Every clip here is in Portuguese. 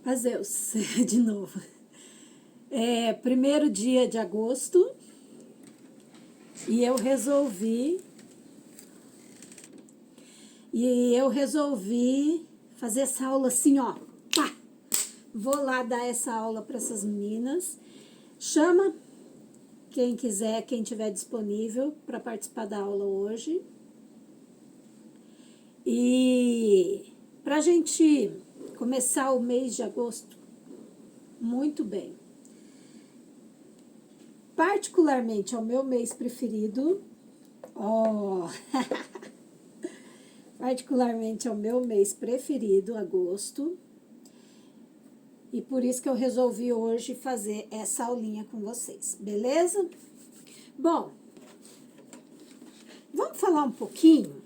Fazer de novo. É 1º dia de agosto e eu resolvi fazer essa aula assim, ó. Pá! Vou lá dar essa aula para essas meninas. Chama quem quiser, quem tiver disponível para participar da aula hoje. E para a gente começar o mês de agosto muito bem. Particularmente é o meu mês preferido. Particularmente é o meu mês preferido, agosto. E por isso que eu resolvi hoje fazer essa aulinha com vocês, beleza? Bom, vamos falar um pouquinho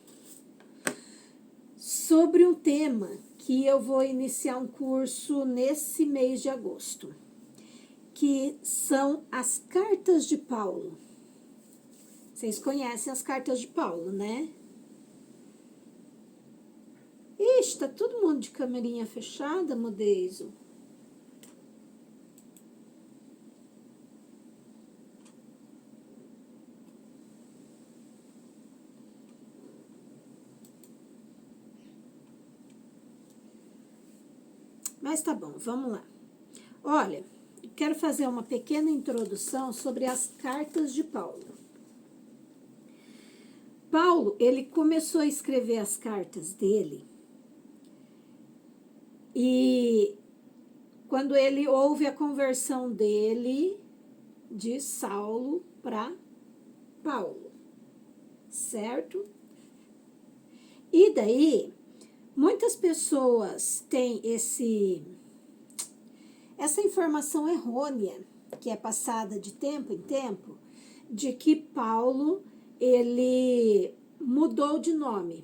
sobre um tema que eu vou iniciar um curso nesse mês de agosto, que são as cartas de Paulo. Vocês conhecem as cartas de Paulo, né? Ixi, tá todo mundo de câmerinha fechada, Modeiso? Mas tá bom, vamos lá. Olha, quero fazer uma pequena introdução sobre as cartas de Paulo. Paulo, ele começou a escrever as cartas dele e quando ele houve a conversão dele de Saulo para Paulo, certo? E daí, muitas pessoas têm essa informação errônea, que é passada de tempo em tempo, de que Paulo, ele mudou de nome.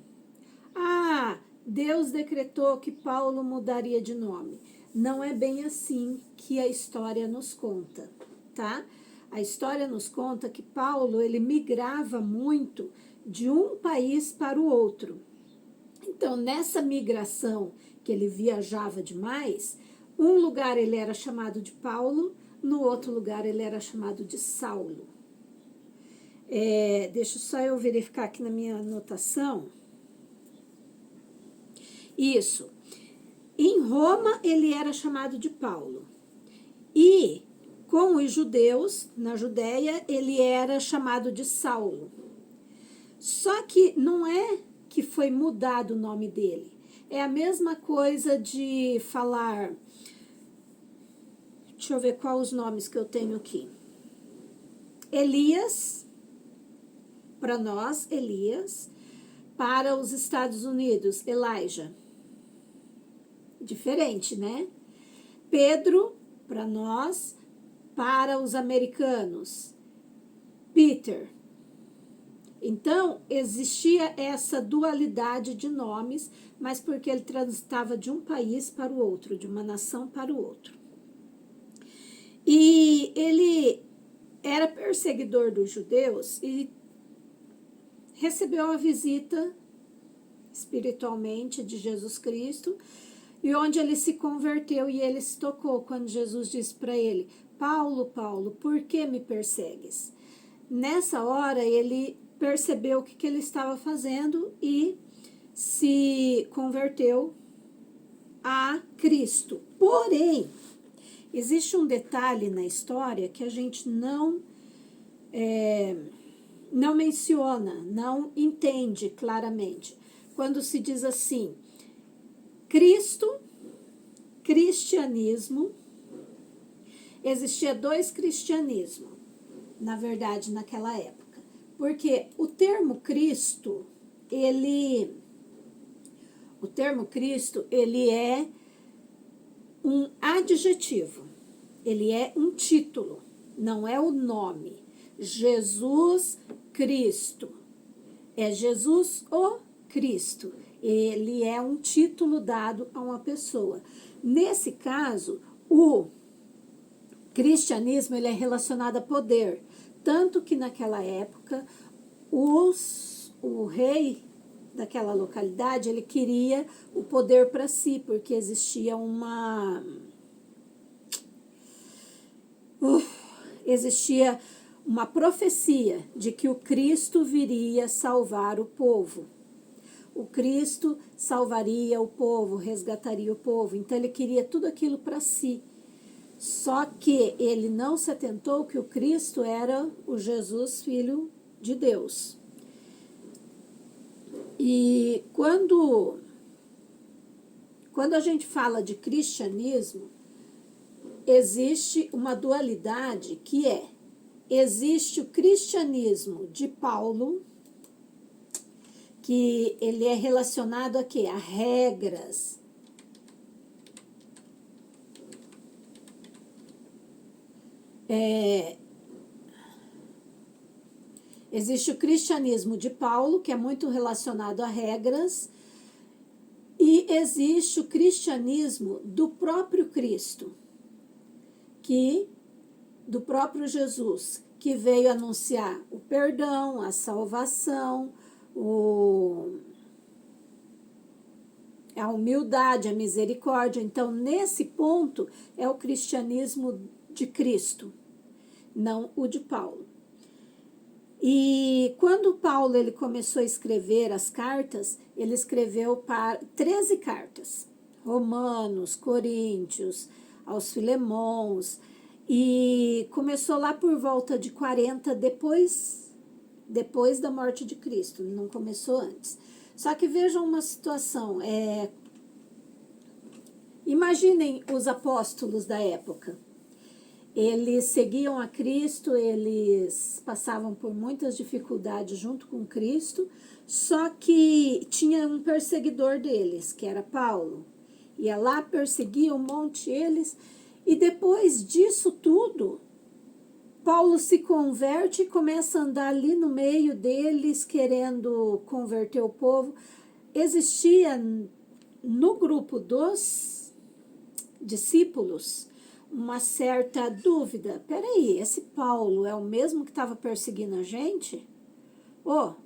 Ah, Deus decretou que Paulo mudaria de nome. Não é bem assim que a história nos conta, tá? A história nos conta que Paulo, ele migrava muito de um país para o outro. Então, nessa migração que ele viajava demais, um lugar ele era chamado de Paulo, no outro lugar ele era chamado de Saulo. Deixa só eu verificar aqui na minha anotação. Isso. Em Roma ele era chamado de Paulo. E com os judeus, na Judéia, ele era chamado de Saulo. Só que não é que foi mudado o nome dele. É a mesma coisa de falar... Deixa eu ver quais os nomes que eu tenho aqui. Elias, para nós, Elias. Para os Estados Unidos, Elijah. Diferente, né? Pedro, para nós. Para os americanos, Peter. Então, existia essa dualidade de nomes, mas porque ele transitava de um país para o outro, de uma nação para o outro. E ele era perseguidor dos judeus e recebeu a visita espiritualmente de Jesus Cristo, e onde ele se converteu e ele se tocou quando Jesus disse para ele: Paulo, Paulo, por que me persegues? Nessa hora ele percebeu o que ele estava fazendo e se converteu a Cristo. Porém, existe um detalhe na história que a gente não menciona, não entende claramente. Quando se diz assim, Cristo, cristianismo, existia 2 cristianismos, na verdade, naquela época. Porque o termo Cristo, ele é um adjetivo, ele é um título, não é o nome. Jesus Cristo, é Jesus o Cristo, ele é um título dado a uma pessoa. Nesse caso, o cristianismo ele é relacionado a poder, tanto que naquela época o rei daquela localidade, ele queria o poder para si, porque existia existia uma profecia de que o Cristo viria salvar o povo. O Cristo salvaria o povo, resgataria o povo. Então ele queria tudo aquilo para si. Só que ele não se atentou que o Cristo era o Jesus, Filho de Deus. E quando a gente fala de cristianismo, existe uma dualidade que existe o cristianismo de Paulo, que ele é relacionado a quê? A regras. Existe o cristianismo de Paulo, que é muito relacionado a regras, e existe o cristianismo do próprio Cristo, do próprio Jesus, que veio anunciar o perdão, a salvação, a humildade, a misericórdia. Então, nesse ponto, é o cristianismo de Cristo, não o de Paulo. E quando Paulo ele começou a escrever as cartas, ele escreveu para 13 cartas, Romanos, Coríntios, aos Filemons, e começou lá por volta de 40 depois da morte de Cristo, não começou antes. Só que vejam uma situação, imaginem os apóstolos da época. Eles seguiam a Cristo, eles passavam por muitas dificuldades junto com Cristo, só que tinha um perseguidor deles, que era Paulo. Ia lá, perseguia um monte eles, e depois disso tudo, Paulo se converte e começa a andar ali no meio deles, querendo converter o povo. Existia no grupo dos discípulos uma certa dúvida. Peraí, esse Paulo é o mesmo que estava perseguindo a gente?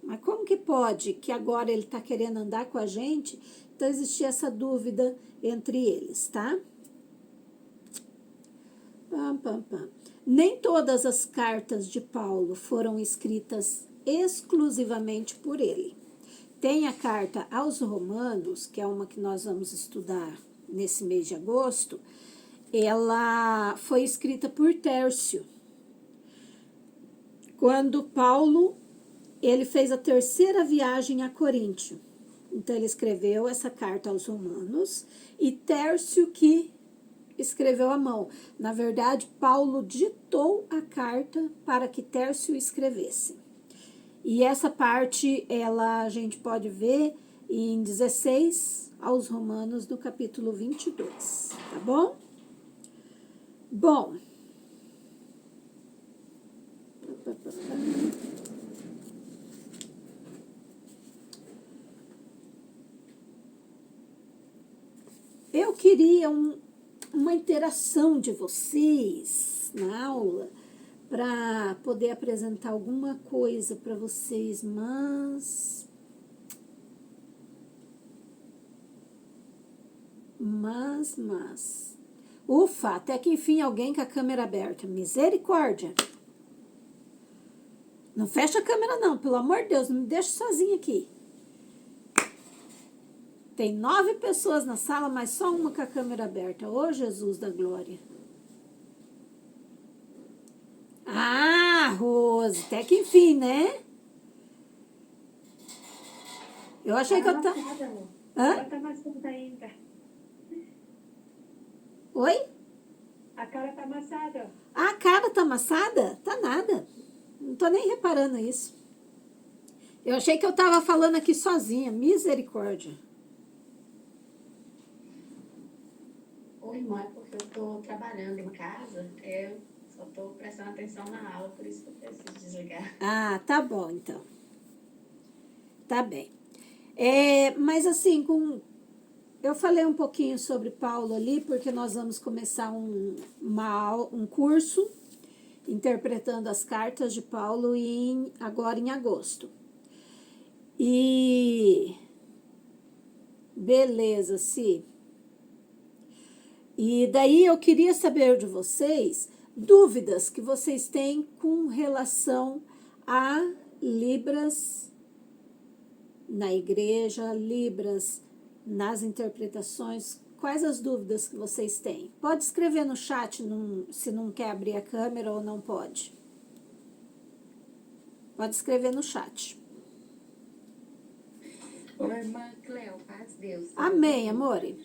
Mas como que pode que agora ele está querendo andar com a gente? Então existia essa dúvida entre eles, tá? Nem todas as cartas de Paulo foram escritas exclusivamente por ele. Tem a carta aos Romanos, que é uma que nós vamos estudar nesse mês de agosto. Ela foi escrita por Tércio. Quando Paulo ele fez a 3ª viagem a Coríntio. Então ele escreveu essa carta aos Romanos e Tércio que escreveu à mão. Na verdade, Paulo ditou a carta para que Tércio escrevesse. E essa parte a gente pode ver em 16 aos Romanos, no capítulo 22, tá bom? Bom, eu queria uma interação de vocês na aula para poder apresentar alguma coisa para vocês, mas ufa, até que enfim alguém com a câmera aberta. Misericórdia. Não fecha a câmera não, pelo amor de Deus, não me deixe sozinha aqui. Tem 9 pessoas na sala, mas só uma com a câmera aberta. Ô, Jesus da glória. Ah, Rose, até que enfim, né? Eu achei que eu tava... Ela tá amassada ainda. Oi? A cara tá amassada. A cara tá amassada? Tá nada. Não tô nem reparando isso. Eu achei que eu tava falando aqui sozinha. Misericórdia. Oi, irmã, é porque eu tô trabalhando em casa. Eu só tô prestando atenção na aula, por isso que eu preciso desligar. Ah, tá bom, então. Tá bem. Mas assim, eu falei um pouquinho sobre Paulo ali, porque nós vamos começar um curso interpretando as cartas de Paulo agora em agosto. E Beleza, Si. E daí eu queria saber de vocês dúvidas que vocês têm com relação a Libras na igreja, Libras nas interpretações. Quais as dúvidas que vocês têm? Pode escrever no chat se não quer abrir a câmera ou não pode. Pode escrever no chat. Ô, irmã Cleo, paz Deus. Amém, amore.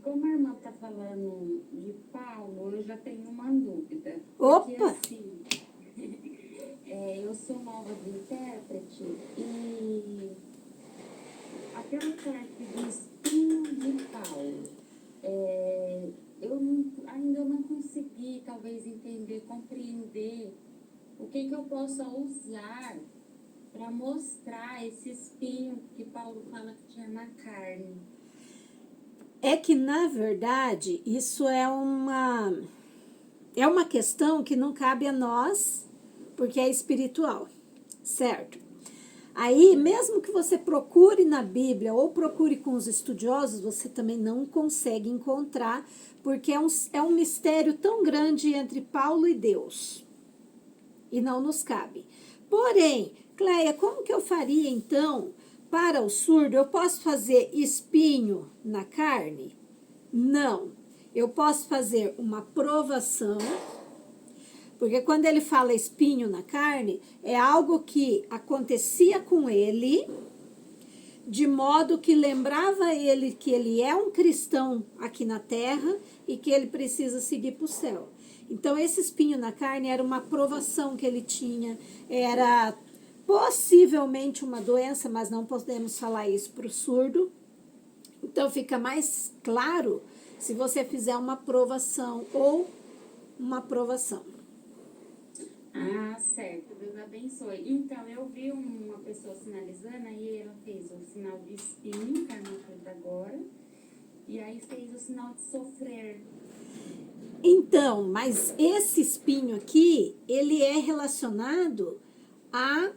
Como a irmã está falando de Paulo, eu já tenho uma dúvida. Opa! Porque assim, eu sou nova de intérprete e aquela parte do espinho de Paulo, ainda não consegui talvez entender, compreender o que eu possa usar para mostrar esse espinho que Paulo fala que tinha na carne. É que, na verdade, isso é uma questão que não cabe a nós, porque é espiritual, certo? Aí, mesmo que você procure na Bíblia ou procure com os estudiosos, você também não consegue encontrar, porque é um mistério tão grande entre Paulo e Deus, e não nos cabe. Porém, Cleia, como que eu faria, então, para o surdo? Eu posso fazer espinho na carne? Não. Eu posso fazer uma provação, porque quando ele fala espinho na carne, é algo que acontecia com ele, de modo que lembrava ele que ele é um cristão aqui na terra e que ele precisa seguir para o céu. Então, esse espinho na carne era uma provação que ele tinha, era possivelmente uma doença, mas não podemos falar isso para o surdo. Então, fica mais claro se você fizer uma provação ou uma provação. Ah, certo. Deus abençoe. Então, eu vi uma pessoa sinalizando, aí ela fez o sinal de espinho, que a irmã fez agora, e aí fez o sinal de sofrer. Então, mas esse espinho aqui, ele é relacionado à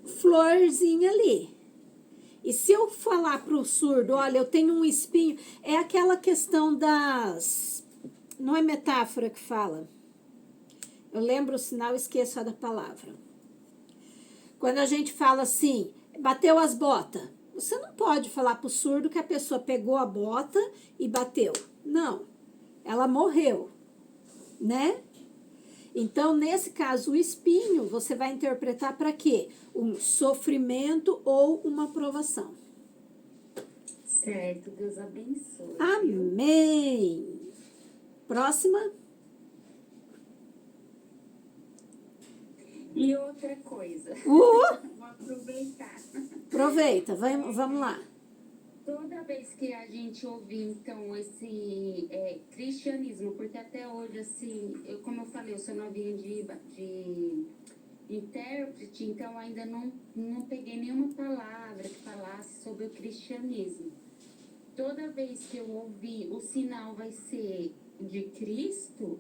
florzinha ali. E se eu falar para o surdo, olha, eu tenho um espinho, é aquela questão das... Não é metáfora que fala. Eu lembro o sinal, esqueço a da palavra. Quando a gente fala assim, bateu as botas, você não pode falar para o surdo que a pessoa pegou a bota e bateu. Não, ela morreu, né? Então, nesse caso, o espinho, você vai interpretar para quê? Um sofrimento ou uma provação. Certo, Deus abençoe. Amém. Próxima. E outra coisa, vou aproveitar. Aproveita, vamos lá. Toda vez que a gente ouvir, então, esse cristianismo, porque até hoje, assim, como eu falei, eu sou novinha de intérprete, então ainda não peguei nenhuma palavra que falasse sobre o cristianismo. Toda vez que eu ouvir, o sinal vai ser de Cristo?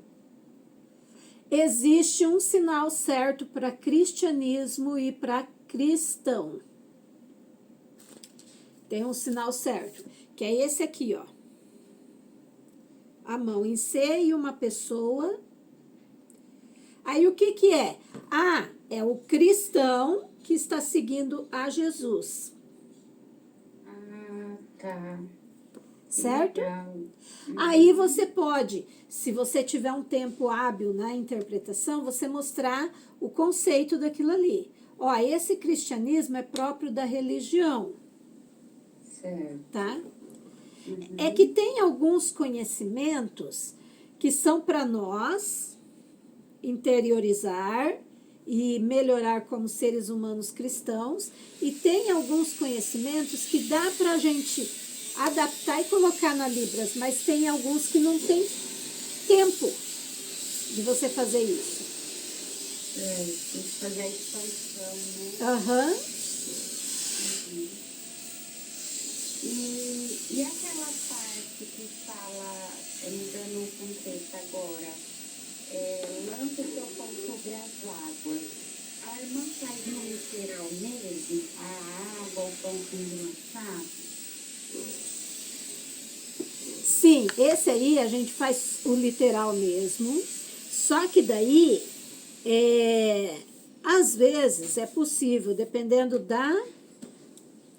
Existe um sinal certo para cristianismo e para cristão. Tem um sinal certo, que é esse aqui, ó. A mão em C e uma pessoa. Aí o que que é? Ah, é o cristão que está seguindo a Jesus. Ah, tá. Certo? Legal. Aí você pode, se você tiver um tempo hábil na interpretação, você mostrar o conceito daquilo ali. Ó, esse cristianismo é próprio da religião, Certo. tá? É que tem alguns conhecimentos que são para nós interiorizar e melhorar como seres humanos cristãos, e tem alguns conhecimentos que dá para a gente adaptar e colocar na Libras, mas tem alguns que não tem tempo de você fazer isso. Tem que fazer a expansão, né? Aham. E aquela parte que fala, mudando um contexto agora, lança o seu pão sobre as águas. A irmã faz no literal mesmo, a água, o pão sendo lançado? Sim, esse aí a gente faz o literal mesmo, só que daí, às vezes é possível, dependendo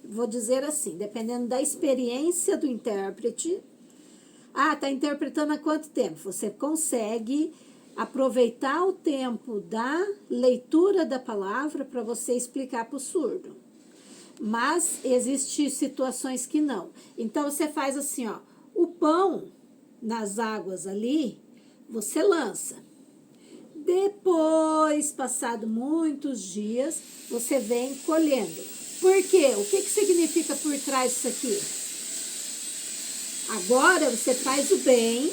vou dizer assim, dependendo da experiência do intérprete. Ah, está interpretando há quanto tempo? Você consegue aproveitar o tempo da leitura da palavra para você explicar para o surdo. Mas existem situações que não. Então, você faz assim, ó, o pão nas águas ali, você lança. Depois, passado muitos dias, você vem colhendo. Por quê? O que significa por trás disso aqui? Agora você faz o bem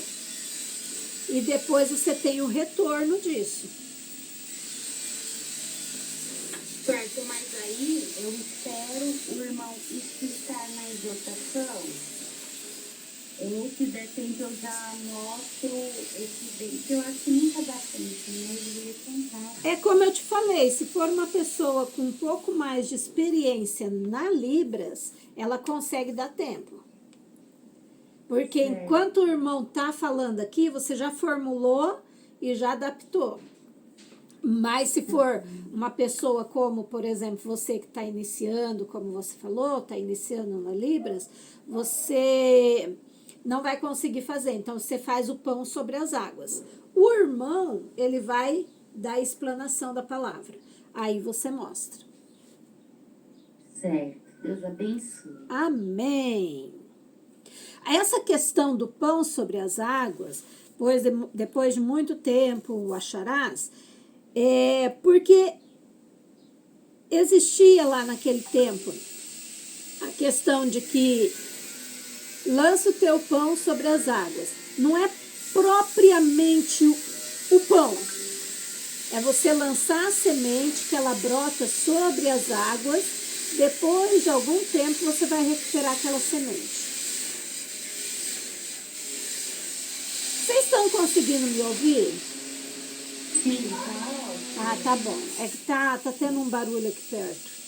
e depois você tem o retorno disso. Certo, mas aí eu espero o irmão explicar na exortação. Se der tempo eu já mostro esse bem, que eu acho que nunca dá tempo, né? Eu deveria tentar. É como eu te falei, se for uma pessoa com um pouco mais de experiência na Libras, ela consegue dar tempo. Porque enquanto o irmão tá falando aqui, você já formulou e já adaptou. Mas se for uma pessoa como, por exemplo, você que está iniciando, como você falou, está iniciando na Libras, você não vai conseguir fazer. Então, você faz o pão sobre as águas. O irmão, ele vai dar a explanação da palavra. Aí você mostra. Certo. Deus abençoe. Amém. Essa questão do pão sobre as águas, depois de muito tempo o acharás, porque existia lá naquele tempo a questão de que lança o teu pão sobre as águas. Não é propriamente o pão. É você lançar a semente que ela brota sobre as águas. Depois de algum tempo você vai recuperar aquela semente. Vocês estão conseguindo me ouvir? Sim, tá. Ah, tá bom. É que tá tendo um barulho aqui perto.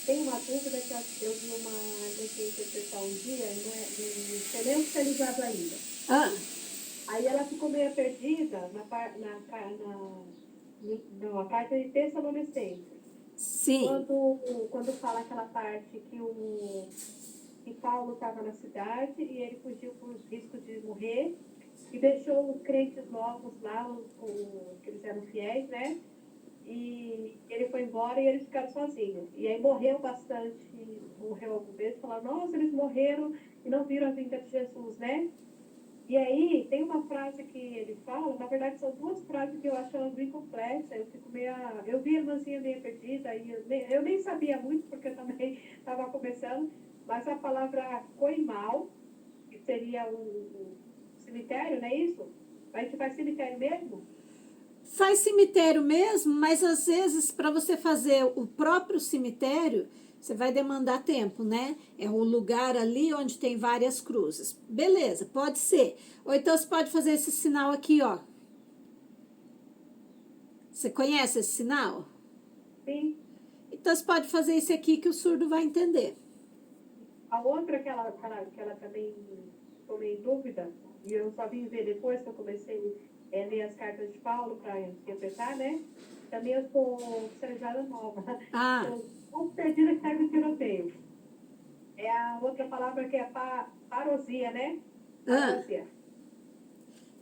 Tem uma dúvida que eu vi uma gente interpretar um dia, não sei nem oficializado ainda. Aí ela ficou meio perdida na carta de Tessalonicenses. Sim. Quando fala aquela parte que Paulo estava na cidade e ele fugiu por risco de morrer e deixou os crentes novos lá, que eles eram fiéis, né? E ele foi embora e eles ficaram sozinhos. E aí morreu algumas vezes, falaram, nossa, eles morreram e não viram a vinda de Jesus, né? E aí tem uma frase que ele fala, na verdade são duas frases que eu acho ela bem complexa, eu vi a irmãzinha meio perdida, e eu nem sabia muito, porque eu também estava começando, mas a palavra coimal, que seria o cemitério, não é isso? A gente faz cemitério mesmo? Faz cemitério mesmo, mas às vezes para você fazer o próprio cemitério, você vai demandar tempo, né? É o lugar ali onde tem várias cruzes. Beleza, pode ser. Ou então você pode fazer esse sinal aqui, ó. Você conhece esse sinal? Sim. Então você pode fazer esse aqui que o surdo vai entender. A outra que ela também ficou meio em dúvida, e eu só vim ver depois que eu comecei a ler as cartas de Paulo para interpretar, né? Também eu sou oficializada nova. Estou perdida que serve tiroteio. É a outra palavra que é parousia, né? Parousia.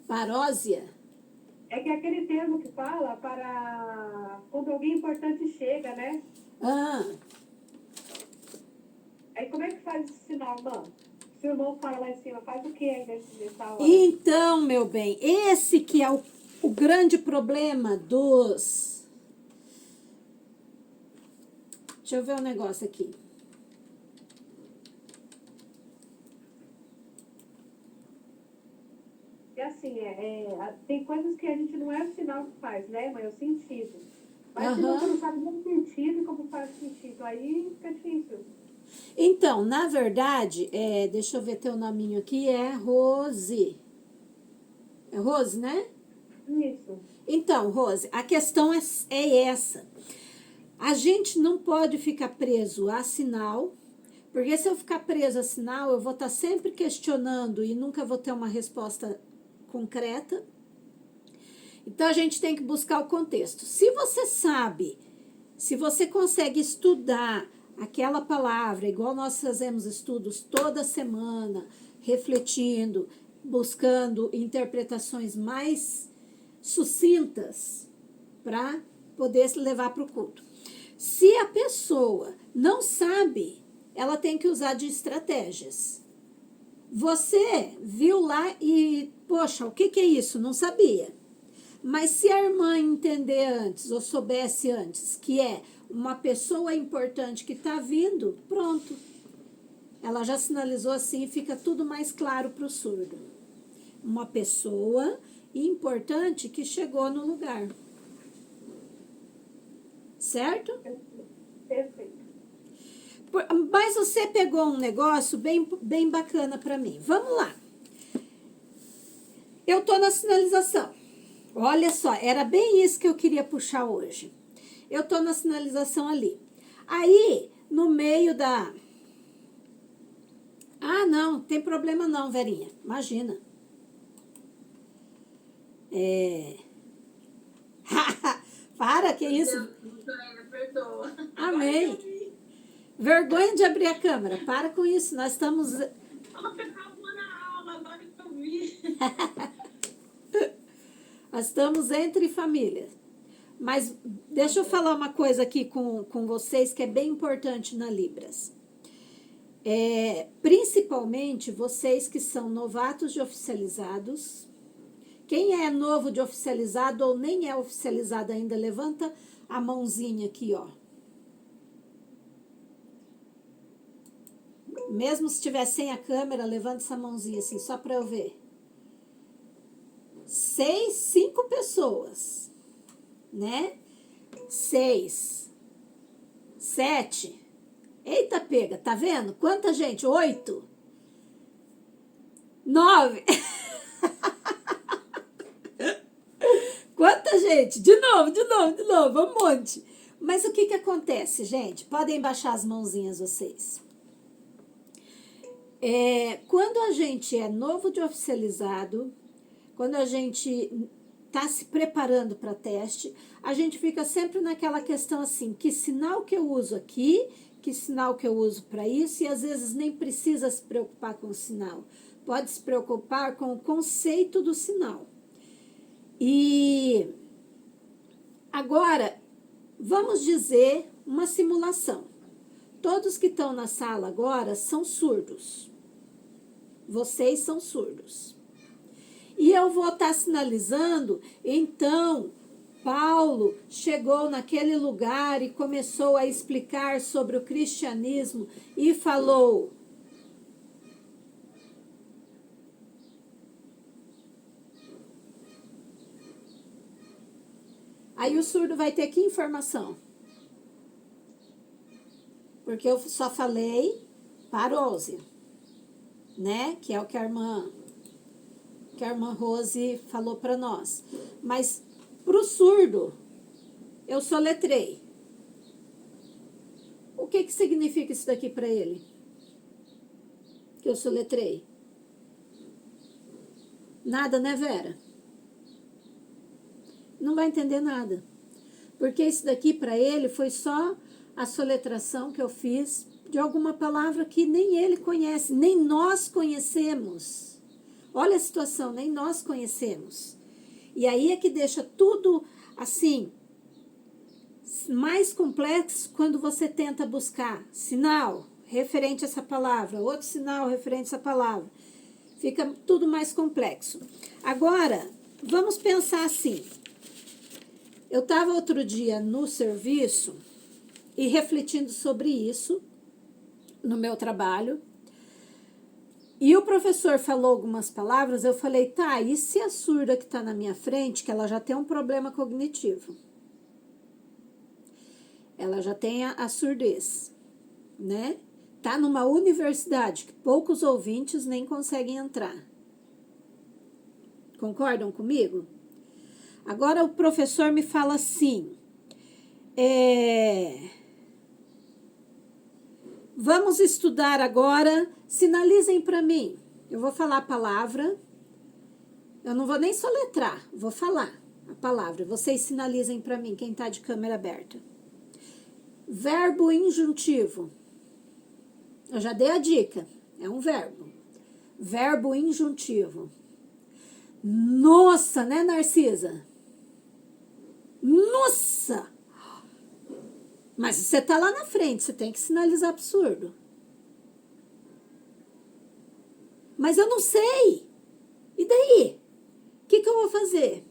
Parósia? É que é aquele termo que fala para quando alguém importante chega, né? Aí como é que faz esse sinal, irmão? Se o irmão fala lá em cima, faz o que aí nessa hora? Então, meu bem, esse que é o grande problema dos... Deixa eu ver um negócio aqui. E assim, tem coisas que a gente não é o sinal que faz, né? Mas é o sentido. Mas se você não sabe nem o sentido e como faz o sentido, aí fica difícil. Então, na verdade, deixa eu ver teu nominho aqui, é Rose. É Rose, né? Isso. Então, Rose, a questão é essa. A gente não pode ficar preso a sinal, porque se eu ficar preso a sinal, eu vou estar sempre questionando e nunca vou ter uma resposta concreta. Então, a gente tem que buscar o contexto. Se você sabe, se você consegue estudar aquela palavra, igual nós fazemos estudos toda semana, refletindo, buscando interpretações mais sucintas para poder levar para o culto. Se a pessoa não sabe, ela tem que usar de estratégias. Você viu lá e, poxa, o que é isso? Não sabia. Mas se a irmã entender antes, ou soubesse antes, que é uma pessoa importante que está vindo, pronto. Ela já sinalizou assim e fica tudo mais claro para o surdo. Uma pessoa importante que chegou no lugar. Certo? Perfeito. Mas você pegou um negócio bem bacana para mim. Vamos lá. Eu tô na sinalização. Olha só, era bem isso que eu queria puxar hoje. Eu tô na sinalização ali. Aí, no meio da... Ah, não, tem problema não, Verinha. Imagina. Para, que isso? Perdoa. Amém. Vergonha de abrir a câmera. Para com isso, nós estamos... Ela acabou na aula, agora que eu vi. Nós estamos entre família. Mas deixa eu falar uma coisa aqui com vocês que é bem importante na Libras. Principalmente vocês que são novatos de oficializados. Quem é novo de oficializado ou nem é oficializado ainda, levanta a mãozinha aqui, ó. Mesmo se estiver sem a câmera, levanta essa mãozinha assim, só para eu ver. 5 pessoas, né? 6, 7. Eita, pega, tá vendo? Quanta gente? 8, 9. Quanta gente? De novo, um monte. Mas o que acontece, gente? Podem baixar as mãozinhas vocês. Quando a gente é novo de oficializado, quando a gente está se preparando para teste, a gente fica sempre naquela questão assim, que sinal que eu uso aqui, que sinal que eu uso para isso, e às vezes nem precisa se preocupar com o sinal. Pode se preocupar com o conceito do sinal. E agora, vamos dizer uma simulação. Todos que estão na sala agora são surdos. Vocês são surdos. E eu vou estar sinalizando, então, Paulo chegou naquele lugar e começou a explicar sobre o cristianismo e falou... Aí o surdo vai ter que informação? Porque eu só falei parousia, né? Que é o que a irmã Rose falou para nós. Mas para o surdo, eu soletrei. O que significa isso daqui para ele? Que eu soletrei? Nada, né, Vera? Não vai entender nada. Porque isso daqui para ele foi só a soletração que eu fiz de alguma palavra que nem ele conhece, nem nós conhecemos. Olha a situação, nem nós conhecemos. E aí é que deixa tudo assim, mais complexo quando você tenta buscar sinal referente a essa palavra, outro sinal referente a essa palavra. Fica tudo mais complexo. Agora, vamos pensar assim. Eu estava outro dia no serviço e refletindo sobre isso no meu trabalho. E o professor falou algumas palavras, eu falei, tá, e se a surda que está na minha frente, que ela já tem um problema cognitivo? Ela já tem a surdez, né? Tá numa universidade que poucos ouvintes nem conseguem entrar. Concordam comigo? Agora o professor me fala assim, Vamos estudar agora. Sinalizem para mim. Eu vou falar a palavra. Eu não vou nem soletrar, vou falar a palavra. Vocês sinalizem para mim, quem está de câmera aberta. Verbo injuntivo. Eu já dei a dica, é um verbo. Verbo injuntivo. Nossa, né, Narcisa? Nossa! Mas você tá lá na frente, você tem que sinalizar absurdo. Mas eu não sei. E daí? O que eu vou fazer?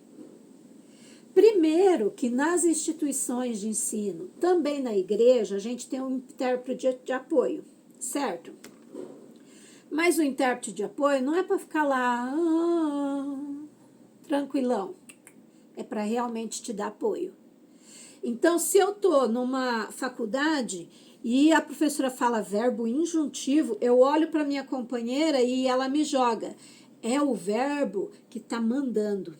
Primeiro, que nas instituições de ensino, também na igreja, a gente tem um intérprete de apoio, certo? Mas o intérprete de apoio não é para ficar lá tranquilão. É para realmente te dar apoio. Então, se eu tô numa faculdade e a professora fala verbo injuntivo, eu olho para minha companheira e ela me joga. É o verbo que tá mandando.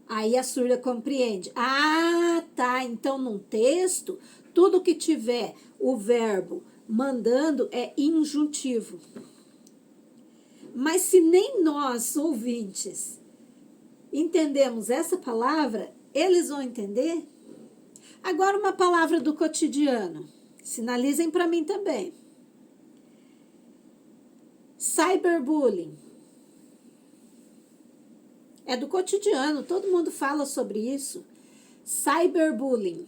Aí a surda compreende. Ah, tá. Então, num texto, tudo que tiver o verbo mandando é injuntivo. Mas se nem nós, ouvintes, entendemos essa palavra, eles vão entender? Agora uma palavra do cotidiano. Sinalizem para mim também. Cyberbullying. É do cotidiano, todo mundo fala sobre isso. Cyberbullying.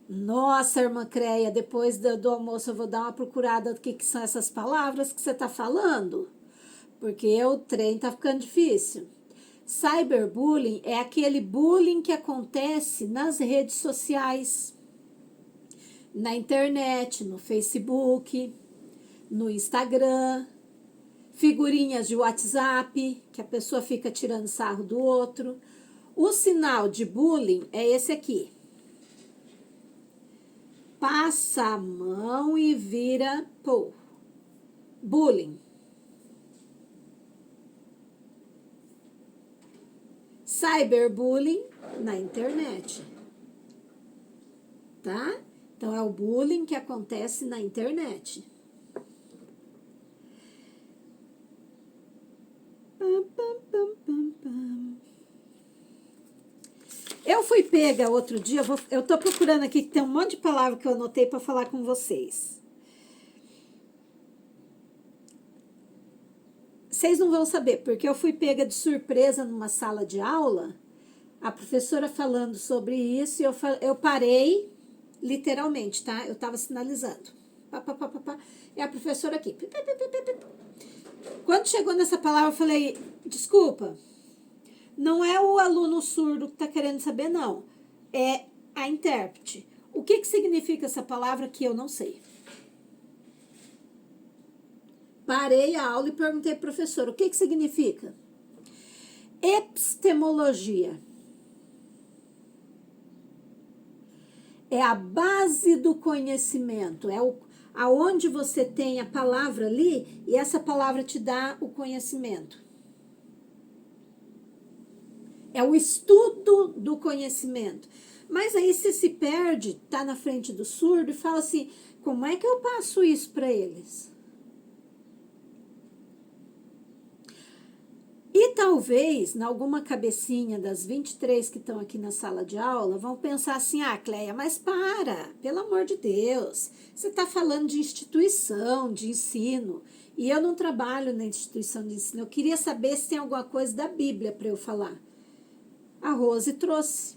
Nossa, irmã Creia, depois do almoço eu vou dar uma procurada do que são essas palavras que você está falando. Porque o trem tá ficando difícil. Cyberbullying é aquele bullying que acontece nas redes sociais. Na internet, no Facebook, no Instagram, figurinhas de WhatsApp, que a pessoa fica tirando sarro do outro. O sinal de bullying é esse aqui. Passa a mão e vira pô. Bullying. Cyberbullying na internet. Tá? Então, é o bullying que acontece na internet. Eu fui pega outro dia, eu tô procurando aqui que tem um monte de palavra que eu anotei para falar com vocês. Vocês não vão saber, porque eu fui pega de surpresa numa sala de aula, a professora falando sobre isso, e eu parei, literalmente, tá? Eu tava sinalizando. E a professora aqui. Quando chegou nessa palavra, eu falei, desculpa, não é o aluno surdo que tá querendo saber, não. É a intérprete. O que significa essa palavra que eu não sei? Parei a aula e perguntei pro professor, o que significa? Epistemologia. É a base do conhecimento, é aonde você tem a palavra ali e essa palavra te dá o conhecimento. É o estudo do conhecimento. Mas aí você se perde, tá na frente do surdo e fala assim, como é que eu passo isso para eles? E talvez, em alguma cabecinha das 23 que estão aqui na sala de aula, vão pensar assim, Cleia, mas pelo amor de Deus, você está falando de instituição, de ensino, e eu não trabalho na instituição de ensino, eu queria saber se tem alguma coisa da Bíblia para eu falar. A Rose trouxe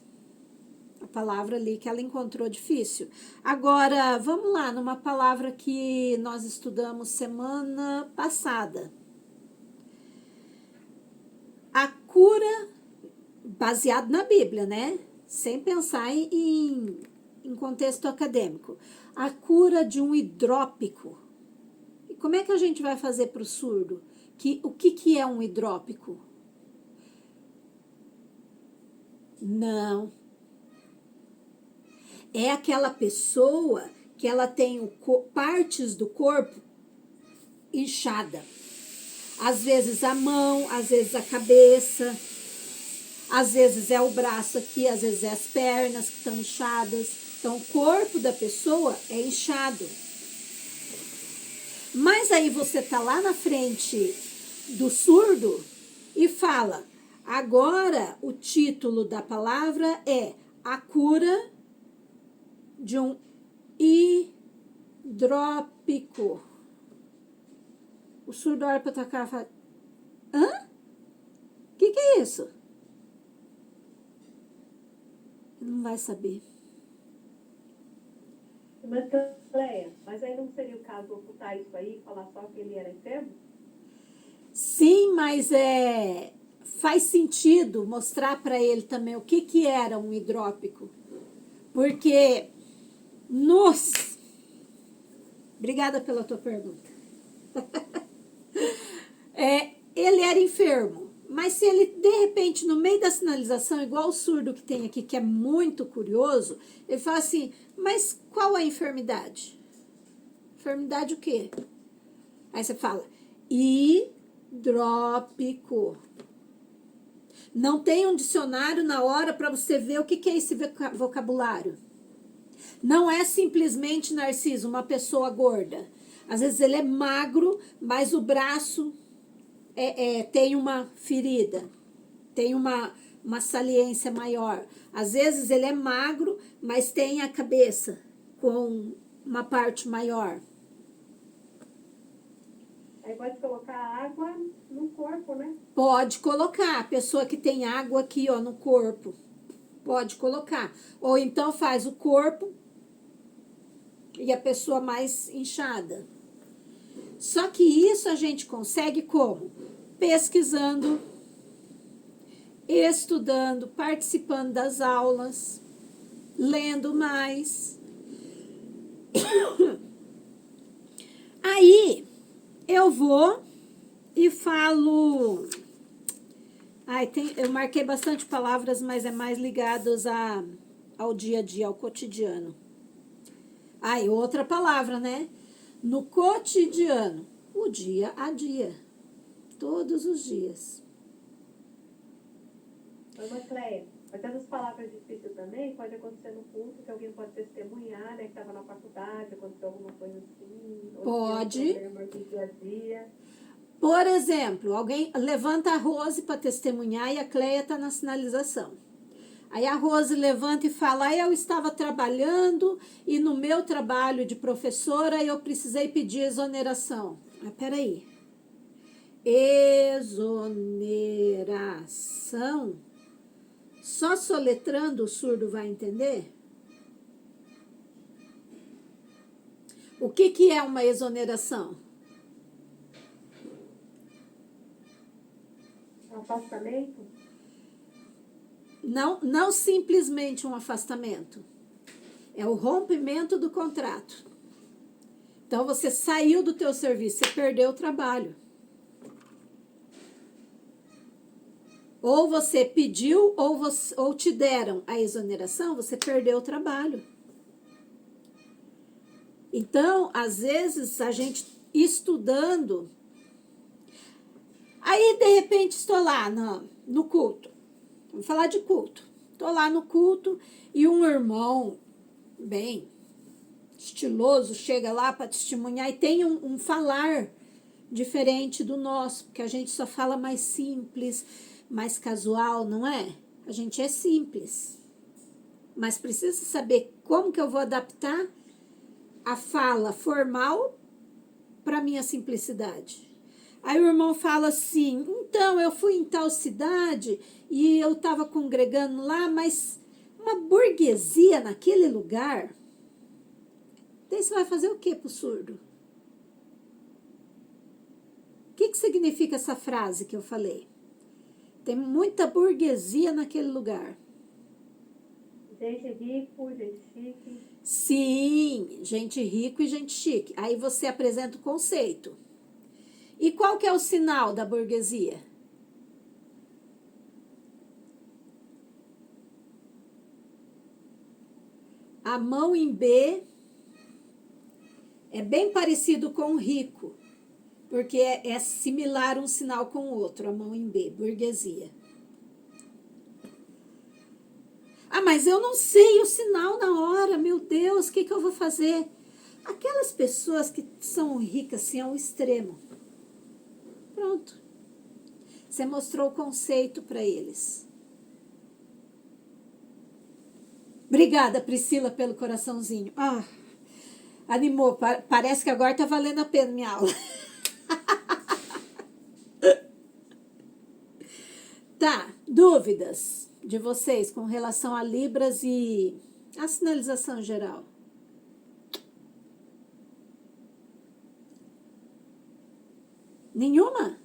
a palavra ali que ela encontrou difícil. Agora, vamos lá, numa palavra que nós estudamos semana passada. A cura, baseado na Bíblia, né? Sem pensar em contexto acadêmico. A cura de um hidrópico. E como é que a gente vai fazer para o surdo? O que é um hidrópico? Não. É aquela pessoa que ela tem partes do corpo inchada. Às vezes a mão, às vezes a cabeça. Às vezes é o braço aqui, às vezes é as pernas que estão inchadas. Então, o corpo da pessoa é inchado. Mas aí você tá lá na frente do surdo e fala, agora o título da palavra é a cura de um hidrópico. O surdo olha pra tua cara e fala, hã? O que é isso? Ele não vai saber. Mas, Cleia, mas aí não seria o caso ocultar isso aí e falar só que ele era enfermo? Sim, mas faz sentido mostrar para ele também o que era um hidrópico. Porque Obrigada pela tua pergunta. Ele era enfermo, mas se ele, de repente, no meio da sinalização, igual o surdo que tem aqui, que é muito curioso, ele fala assim, mas qual a enfermidade? Enfermidade o quê? Aí você fala, hidrópico. Não tem um dicionário na hora para você ver o que é esse vocabulário. Não é simplesmente, Narciso, uma pessoa gorda. Às vezes ele é magro, mas o braço tem uma ferida, tem uma saliência maior. Às vezes ele é magro, mas tem a cabeça com uma parte maior. Aí pode colocar água no corpo, né? Pode colocar, a pessoa que tem água aqui, ó, no corpo, pode colocar. Ou então faz o corpo e a pessoa mais inchada. Só que isso a gente consegue como? Pesquisando, estudando, participando das aulas, lendo mais. Aí eu vou e falo. Eu marquei bastante palavras, mas é mais ligados ao dia a dia, ao cotidiano. Outra palavra, né? No cotidiano, o dia a dia, todos os dias. Mas, Cleia, mas essas palavras difíceis também pode acontecer no culto, que alguém pode testemunhar, né? Que estava na faculdade, aconteceu alguma coisa assim. Pode. Problemas do dia a dia. Por exemplo, alguém levanta a Rose para testemunhar e a Cleia está na sinalização. Aí a Rose levanta e fala, eu estava trabalhando e no meu trabalho de professora eu precisei pedir exoneração. Peraí. Exoneração? Só soletrando o surdo vai entender? O que é uma exoneração? Afastamento? Não simplesmente um afastamento. É o rompimento do contrato. Então, você saiu do teu serviço, você perdeu o trabalho. Ou você pediu, ou te deram a exoneração, você perdeu o trabalho. Então, às vezes, a gente estudando, aí, de repente, estou lá no culto. Vamos falar de culto. Estou lá no culto e um irmão bem estiloso chega lá para testemunhar e tem um falar diferente do nosso, porque a gente só fala mais simples, mais casual, não é? A gente é simples. Mas precisa saber como que eu vou adaptar a fala formal para minha simplicidade. Aí o irmão fala assim, então eu fui em tal cidade e eu estava congregando lá, mas uma burguesia naquele lugar. Daí você vai fazer o que pro surdo? O que significa essa frase que eu falei? Tem muita burguesia naquele lugar. Gente rico, gente chique. Sim, gente rico e gente chique. Aí você apresenta o conceito. E qual que é o sinal da burguesia? A mão em B é bem parecido com o rico, porque é similar um sinal com o outro, a mão em B, burguesia. Ah, mas eu não sei o sinal na hora, meu Deus, o que eu vou fazer? Aquelas pessoas que são ricas assim ao extremo. Pronto. Você mostrou o conceito para eles. Obrigada, Priscila, pelo coraçãozinho. Ah, animou. Parece que agora tá valendo a pena minha aula. Tá, dúvidas de vocês com relação a Libras e a sinalização geral? Nenhuma?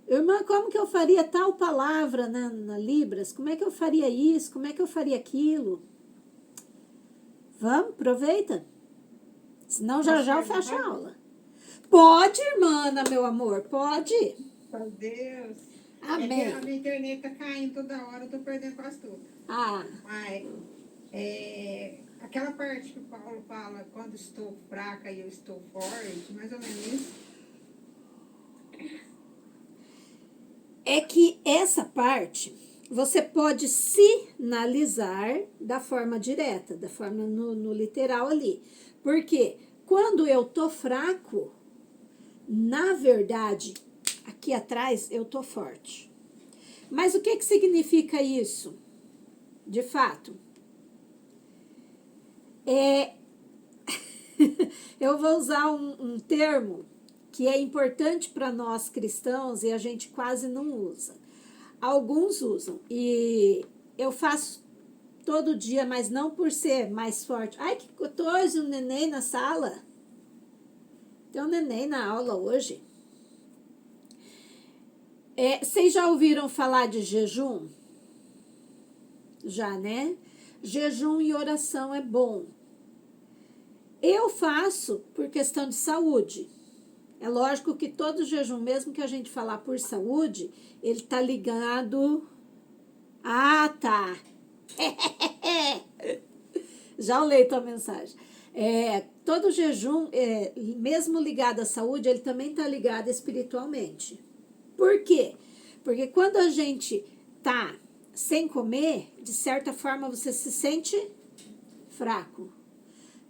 Irmã, como que eu faria tal palavra na Libras? Como é que eu faria isso? Como é que eu faria aquilo? Vamos, aproveita. Senão já já eu fecho a aula. Pode, irmã, meu amor, pode. Meu Deus. Amém. É que a minha internet tá caindo toda hora, eu tô perdendo quase tudo. Ah, Mas aquela parte que o Paulo fala, quando estou fraca e eu estou forte, mais ou menos isso. é que essa parte você pode sinalizar da forma direta, da forma no literal ali. Porque quando eu tô fraco, na verdade, aqui atrás eu tô forte. Mas o que que significa isso? De fato, eu vou usar um termo que é importante para nós cristãos e a gente quase não usa. Alguns usam e eu faço todo dia, mas não por ser mais forte. Ai, que gostoso, um neném na sala. Tem um neném na aula hoje. Vocês já ouviram falar de jejum? Já, né? Jejum e oração é bom. Eu faço por questão de saúde. É lógico que todo jejum, mesmo que a gente falar por saúde, ele tá ligado... Ah, tá. Já leio tua mensagem. Todo jejum, mesmo ligado à saúde, ele também tá ligado espiritualmente. Por quê? Porque quando a gente tá sem comer, de certa forma você se sente fraco.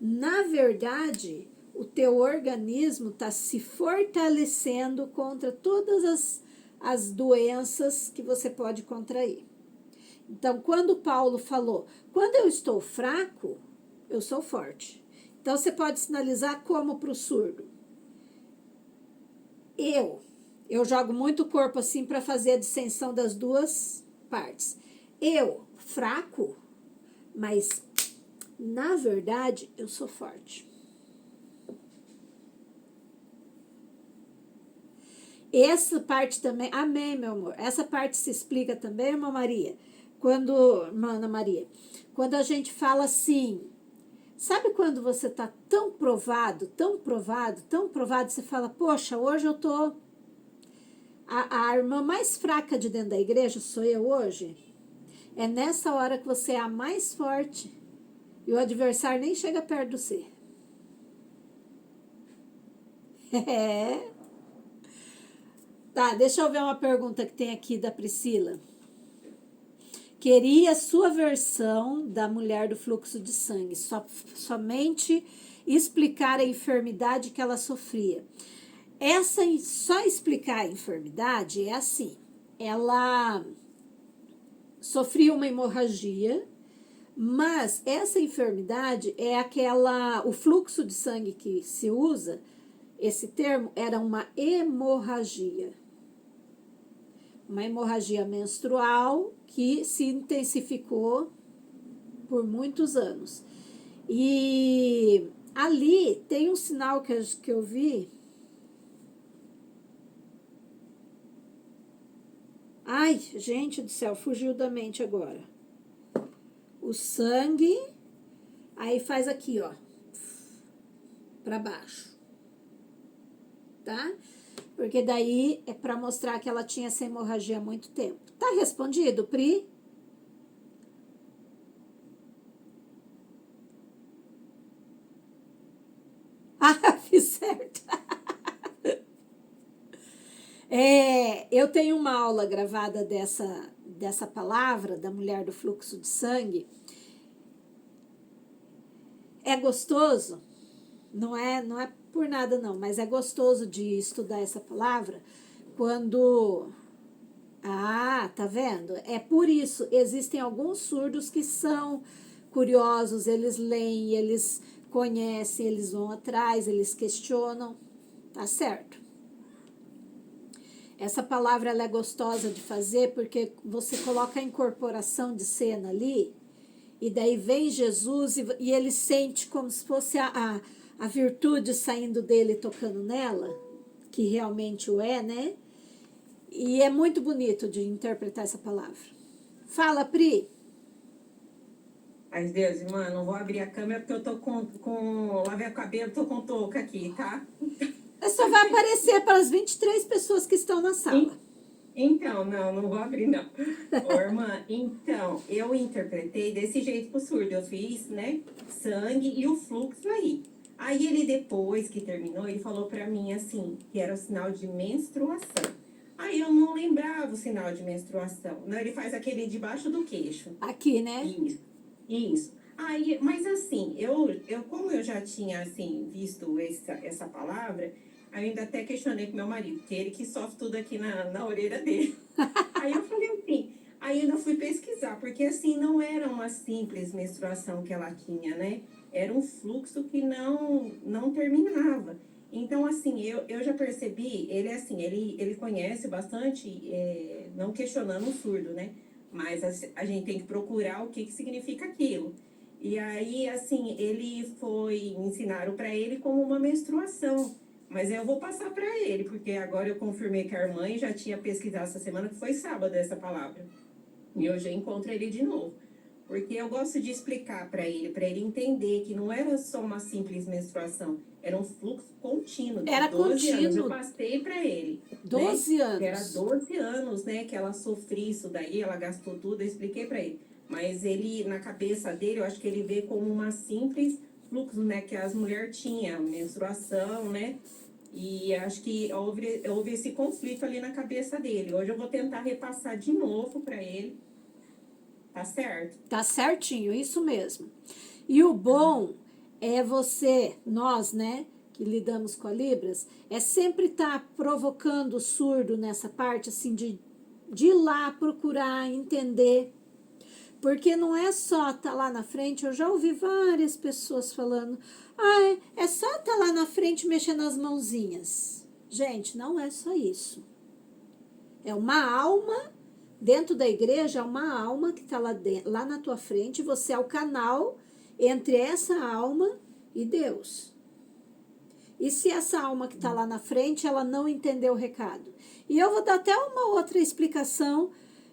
Na verdade, o teu organismo está se fortalecendo contra todas as doenças que você pode contrair. Então, quando Paulo falou, quando eu estou fraco, eu sou forte. Então, você pode sinalizar como para o surdo. Eu jogo muito o corpo assim para fazer a dissensão das duas partes. Eu, fraco, mas na verdade eu sou forte. Essa parte também, amém, meu amor. Essa parte se explica também, irmã Maria, irmã Ana Maria, quando a gente fala assim, sabe quando você tá tão provado, você fala, poxa, hoje eu tô... A irmã mais fraca de dentro da igreja sou eu hoje. É nessa hora que você é a mais forte e o adversário nem chega perto de você. É. Tá, deixa eu ver uma pergunta que tem aqui da Priscila. Queria sua versão da mulher do fluxo de sangue, somente explicar a enfermidade que ela sofria. Só explicar a enfermidade é assim, ela sofria uma hemorragia, mas essa enfermidade é o fluxo de sangue que se usa, esse termo era uma hemorragia. Uma hemorragia menstrual que se intensificou por muitos anos. E ali tem um sinal que eu vi. Ai, gente do céu, fugiu da mente agora. O sangue, aí faz aqui, ó, pra baixo, tá? Porque daí é pra mostrar que ela tinha essa hemorragia há muito tempo. Tá respondido, Pri? Ah, fiz certo. Eu tenho uma aula gravada dessa palavra, da mulher do fluxo de sangue. É gostoso, não é por nada não, mas é gostoso de estudar essa palavra quando... Ah, tá vendo? É por isso, existem alguns surdos que são curiosos, eles leem, eles conhecem, eles vão atrás, eles questionam, tá certo? Essa palavra ela é gostosa de fazer porque você coloca a incorporação de cena ali, e daí vem Jesus e ele sente como se fosse a virtude saindo dele, tocando nela, que realmente o é, né? E é muito bonito de interpretar essa palavra. Fala, Pri. Mas Deus, irmã, não vou abrir a câmera porque eu tô lavei o cabelo, tô com touca aqui, tá? Só vai aparecer para as 23 pessoas que estão na sala. Então, não vou abrir, não. Ô, irmã, então, eu interpretei desse jeito pro surdo. Eu fiz, né, sangue e o fluxo aí. Aí ele, depois que terminou, ele falou pra mim, assim, que era o sinal de menstruação. Aí eu não lembrava o sinal de menstruação. Não, ele faz aquele debaixo do queixo. Aqui, né? Isso. Aí, mas assim, como eu já tinha, assim, visto essa palavra, aí eu ainda até questionei com meu marido, que ele que sofre tudo aqui na orelha dele. Aí eu falei assim, aí eu fui pesquisar, porque assim, não era uma simples menstruação que ela tinha, né? Era um fluxo que não terminava. Então, assim, eu já percebi, ele assim, ele conhece bastante, não questionando o surdo, né? Mas a gente tem que procurar o que significa aquilo. E aí, assim, ensinaram para ele como uma menstruação. Mas eu vou passar para ele, porque agora eu confirmei que a irmã já tinha pesquisado essa semana, que foi sábado essa palavra. E hoje eu encontro ele de novo. Porque eu gosto de explicar para ele entender que não era só uma simples menstruação, era um fluxo contínuo. Era 12 anos. Eu contínuo. passei para ele. 12 né? anos. Era 12 anos, né, que ela sofria isso daí, ela gastou tudo, eu expliquei para ele. Mas ele, na cabeça dele, eu acho que ele vê como uma simples fluxo, né, que as mulheres tinham, menstruação, né? E acho que houve esse conflito ali na cabeça dele. Hoje eu vou tentar repassar de novo para ele. Tá certo? Tá certinho, isso mesmo. E o bom é nós, né, que lidamos com a Libras, é sempre estar provocando o surdo nessa parte, assim, de ir lá procurar entender. Porque não é só estar lá na frente, eu já ouvi várias pessoas falando, é só estar lá na frente mexendo as mãozinhas. Gente, não é só isso. É uma alma, dentro da igreja, é uma alma que está lá na tua frente, você é o canal entre essa alma e Deus. E se essa alma que está lá na frente, ela não entendeu o recado? E eu vou dar até uma outra explicação,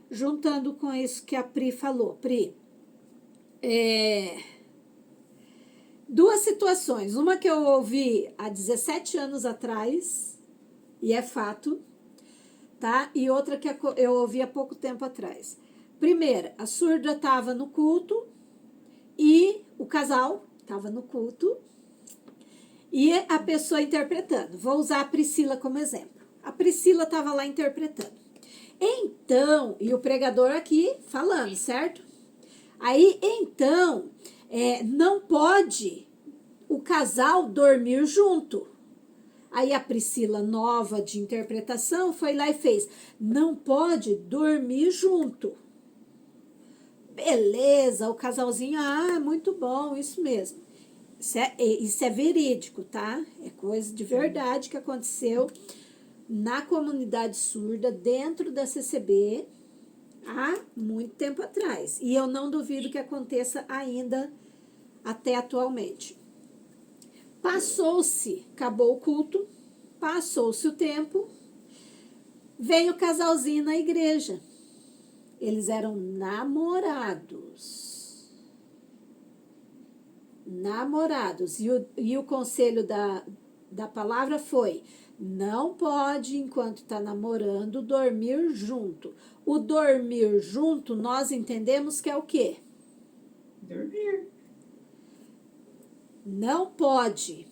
juntando com isso que a Pri falou. Pri, duas situações. Uma que eu ouvi há 17 anos atrás, e é fato, tá? E outra que eu ouvi há pouco tempo atrás. Primeira, a surda estava no culto e o casal estava no culto e a pessoa interpretando. Vou usar a Priscila como exemplo. A Priscila estava lá interpretando. Então, e o pregador aqui falando, certo? Aí, então, não pode o casal dormir junto. Aí a Priscila, nova de interpretação, foi lá e fez, não pode dormir junto. Beleza, o casalzinho, muito bom, isso mesmo. Isso é verídico, tá? É coisa de verdade que aconteceu na comunidade surda, dentro da CCB, há muito tempo atrás. E eu não duvido que aconteça ainda até atualmente. Passou-se, acabou o culto, passou-se o tempo, veio o casalzinho na igreja. Eles eram namorados. Namorados. E o conselho da palavra foi, não pode, enquanto está namorando, dormir junto. O dormir junto, nós entendemos que é o quê? Dormir. Não pode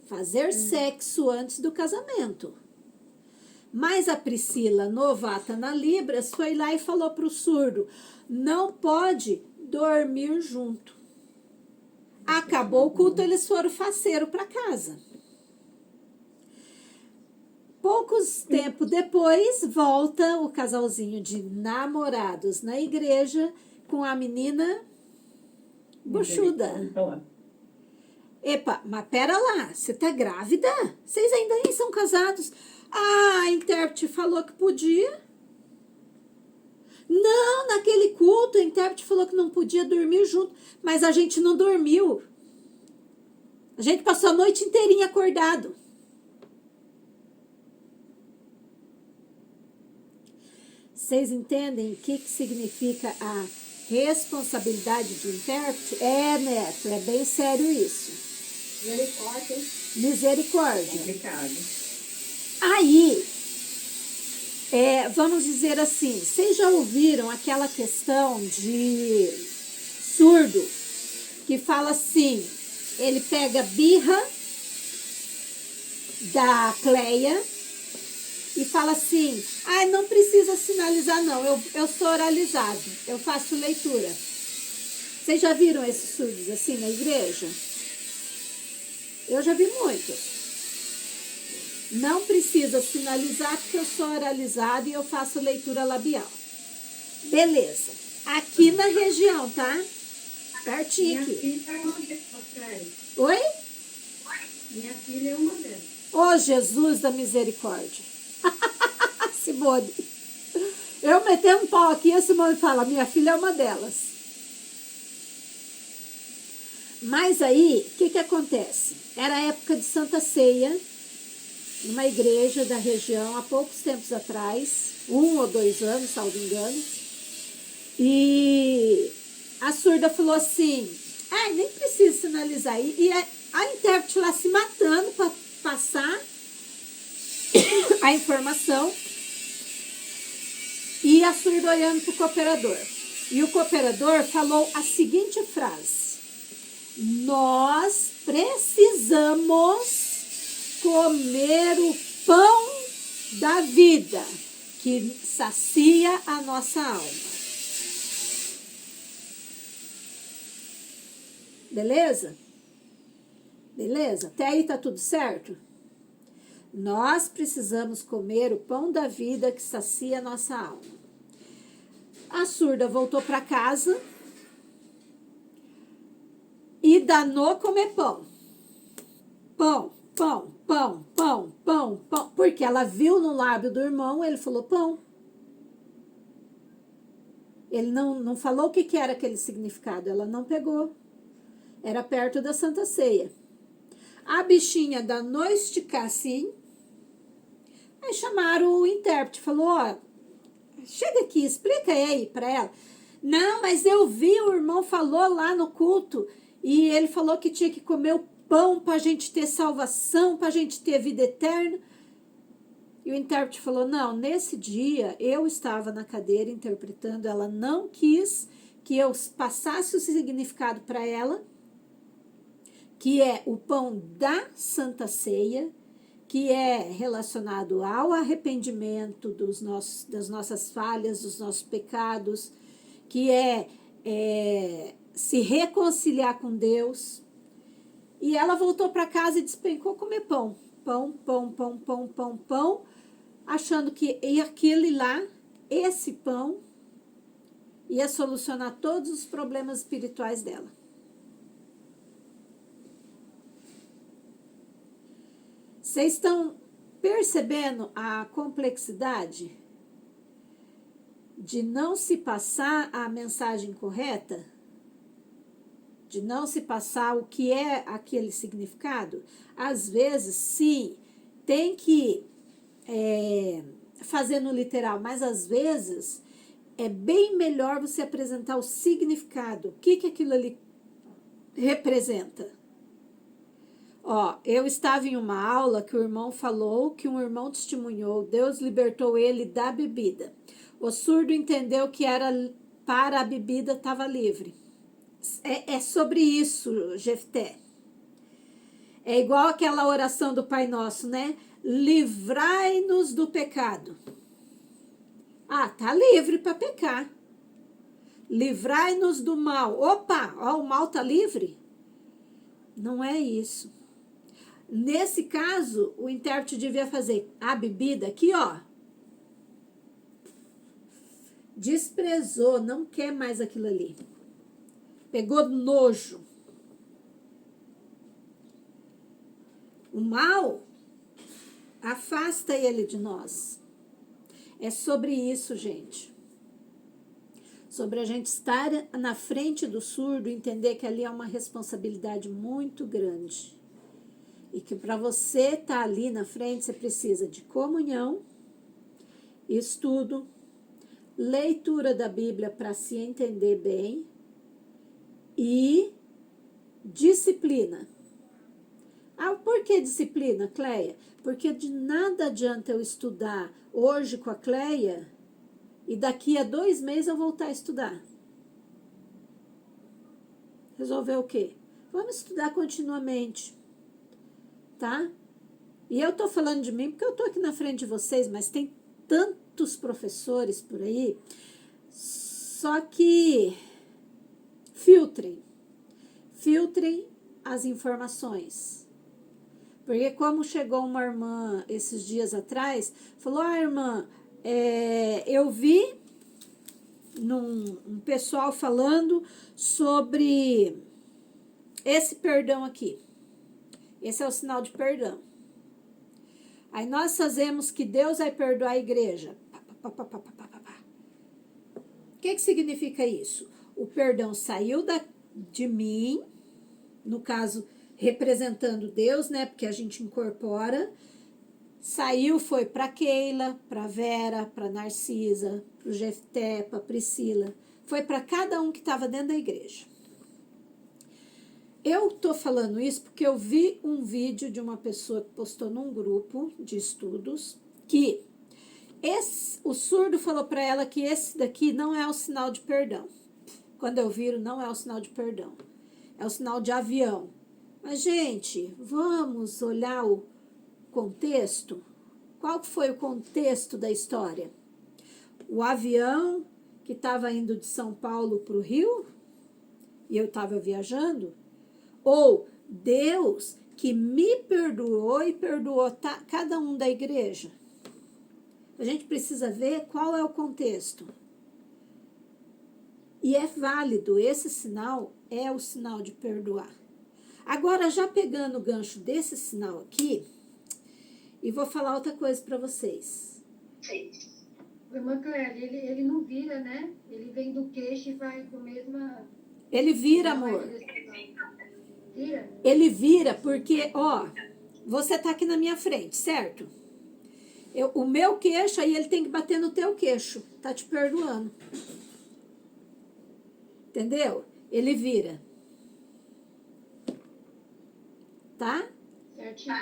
fazer sexo antes do casamento. Mas a Priscila, novata na Libras, foi lá e falou para o surdo, não pode dormir junto. Acabou o culto, eles foram faceiro para casa. Poucos tempo depois, volta o casalzinho de namorados na igreja com a menina buchuda. Epa, mas pera lá, você tá grávida? Vocês ainda nem são casados? Ah, a intérprete falou que podia. Não, naquele culto a intérprete falou que não podia dormir junto, mas a gente não dormiu. A gente passou a noite inteirinha acordado. Vocês entendem o que significa a responsabilidade de intérprete? É, Neto, é bem sério isso. Misericórdia. Misericórdia. Complicado. Aí, vamos dizer assim, vocês já ouviram aquela questão de surdo, que fala assim, ele pega birra da Cleia e fala assim, não precisa sinalizar não, eu sou oralizado, eu faço leitura. Vocês já viram esses surdos assim na igreja? Eu já vi muitos. Não precisa sinalizar porque eu sou oralizado e eu faço leitura labial. Beleza. Aqui na região, tá? Pertinho Minha aqui. filha é uma delas. Oi? Minha filha é uma delas. Ô, Jesus da misericórdia. Simone. Eu metendo um pau aqui, a Simone fala, minha filha é uma delas. Mas aí, o que acontece? Era a época de Santa Ceia, numa igreja da região, há poucos tempos atrás, 1 ou 2 anos, salvo engano, e a surda falou assim, nem precisa sinalizar, e a intérprete lá se matando para passar a informação, e a surda olhando para o cooperador. E o cooperador falou a seguinte frase, nós precisamos comer o pão da vida, que sacia a nossa alma. Beleza? Beleza? Até aí tá tudo certo? Nós precisamos comer o pão da vida que sacia a nossa alma. A surda voltou para casa e danou comer pão. Pão, pão, pão, pão, pão, pão. Porque ela viu no lábio do irmão, ele falou pão. Ele não falou o que era aquele significado, ela não pegou. Era perto da Santa Ceia. A bichinha danou esticar assim. Aí chamaram o intérprete, falou, chega aqui, explica aí para ela. Não, mas eu vi, o irmão falou lá no culto, e ele falou que tinha que comer o pão para a gente ter salvação, para a gente ter vida eterna. E o intérprete falou, não, nesse dia eu estava na cadeira interpretando, ela não quis que eu passasse o significado para ela, que é o pão da Santa Ceia, que é relacionado ao arrependimento das nossas falhas, dos nossos pecados, que é se reconciliar com Deus. E ela voltou para casa e despencou comer pão. Pão, pão, pão, pão, pão, pão, achando que aquele lá, esse pão, ia solucionar todos os problemas espirituais dela. Vocês estão percebendo a complexidade de não se passar a mensagem correta? De não se passar o que é aquele significado? Às vezes, sim, tem que fazer no literal, mas às vezes é bem melhor você apresentar o significado. O que aquilo ali representa? Eu estava em uma aula que o irmão falou, que um irmão testemunhou, Deus libertou ele da bebida. O surdo entendeu que era para a bebida, estava livre. É sobre isso, Jefté. É igual aquela oração do Pai Nosso, né? Livrai-nos do pecado. Ah, tá livre para pecar. Livrai-nos do mal. Opa, ó, o mal tá livre? Não é isso. Nesse caso, o intérprete devia fazer a bebida aqui, ó. Desprezou, não quer mais aquilo ali. Pegou nojo. O mal afasta ele de nós. É sobre isso, gente. Sobre a gente estar na frente do surdo, entender que ali é uma responsabilidade muito grande. E que para você estar ali na frente, você precisa de comunhão, estudo, leitura da Bíblia para se entender bem e disciplina. Ah, por que disciplina, Cleia? Porque de nada adianta eu estudar hoje com a Cleia e daqui a 2 meses eu voltar a estudar. Resolver o quê? Vamos estudar continuamente, tá? E eu tô falando de mim porque eu tô aqui na frente de vocês, mas tem tantos professores por aí, só que filtrem as informações. Porque como chegou uma irmã esses dias atrás, falou, irmã, eu vi um pessoal falando sobre esse perdão aqui. Esse é o sinal de perdão. Aí nós fazemos que Deus vai perdoar a igreja. O que significa isso? O perdão saiu de mim, no caso, representando Deus, né? Porque a gente incorpora. Saiu, foi para Keila, para Vera, para Narcisa, para o Jefté, para Priscila. Foi para cada um que estava dentro da igreja. Eu tô falando isso porque eu vi um vídeo de uma pessoa que postou num grupo de estudos que o surdo falou para ela que esse daqui não é o sinal de perdão. Quando eu viro, não é o sinal de perdão. É o sinal de avião. Mas, gente, vamos olhar o contexto? Qual foi o contexto da história? O avião que estava indo de São Paulo para o Rio e eu estava viajando? Ou Deus que me perdoou e perdoou cada um da igreja? A gente precisa ver qual é o contexto. E é válido, esse sinal é o sinal de perdoar. Agora, já pegando o gancho desse sinal aqui, e vou falar outra coisa para vocês. Irmã Clélia, ele não vira, né? Ele vem do queixo e vai com a mesma... Ele vira, amor. Vira? Ele vira porque, ó, você tá aqui na minha frente, certo? O meu queixo, aí ele tem que bater no teu queixo. Tá te perdoando. Entendeu? Ele vira. Tá? Certinho.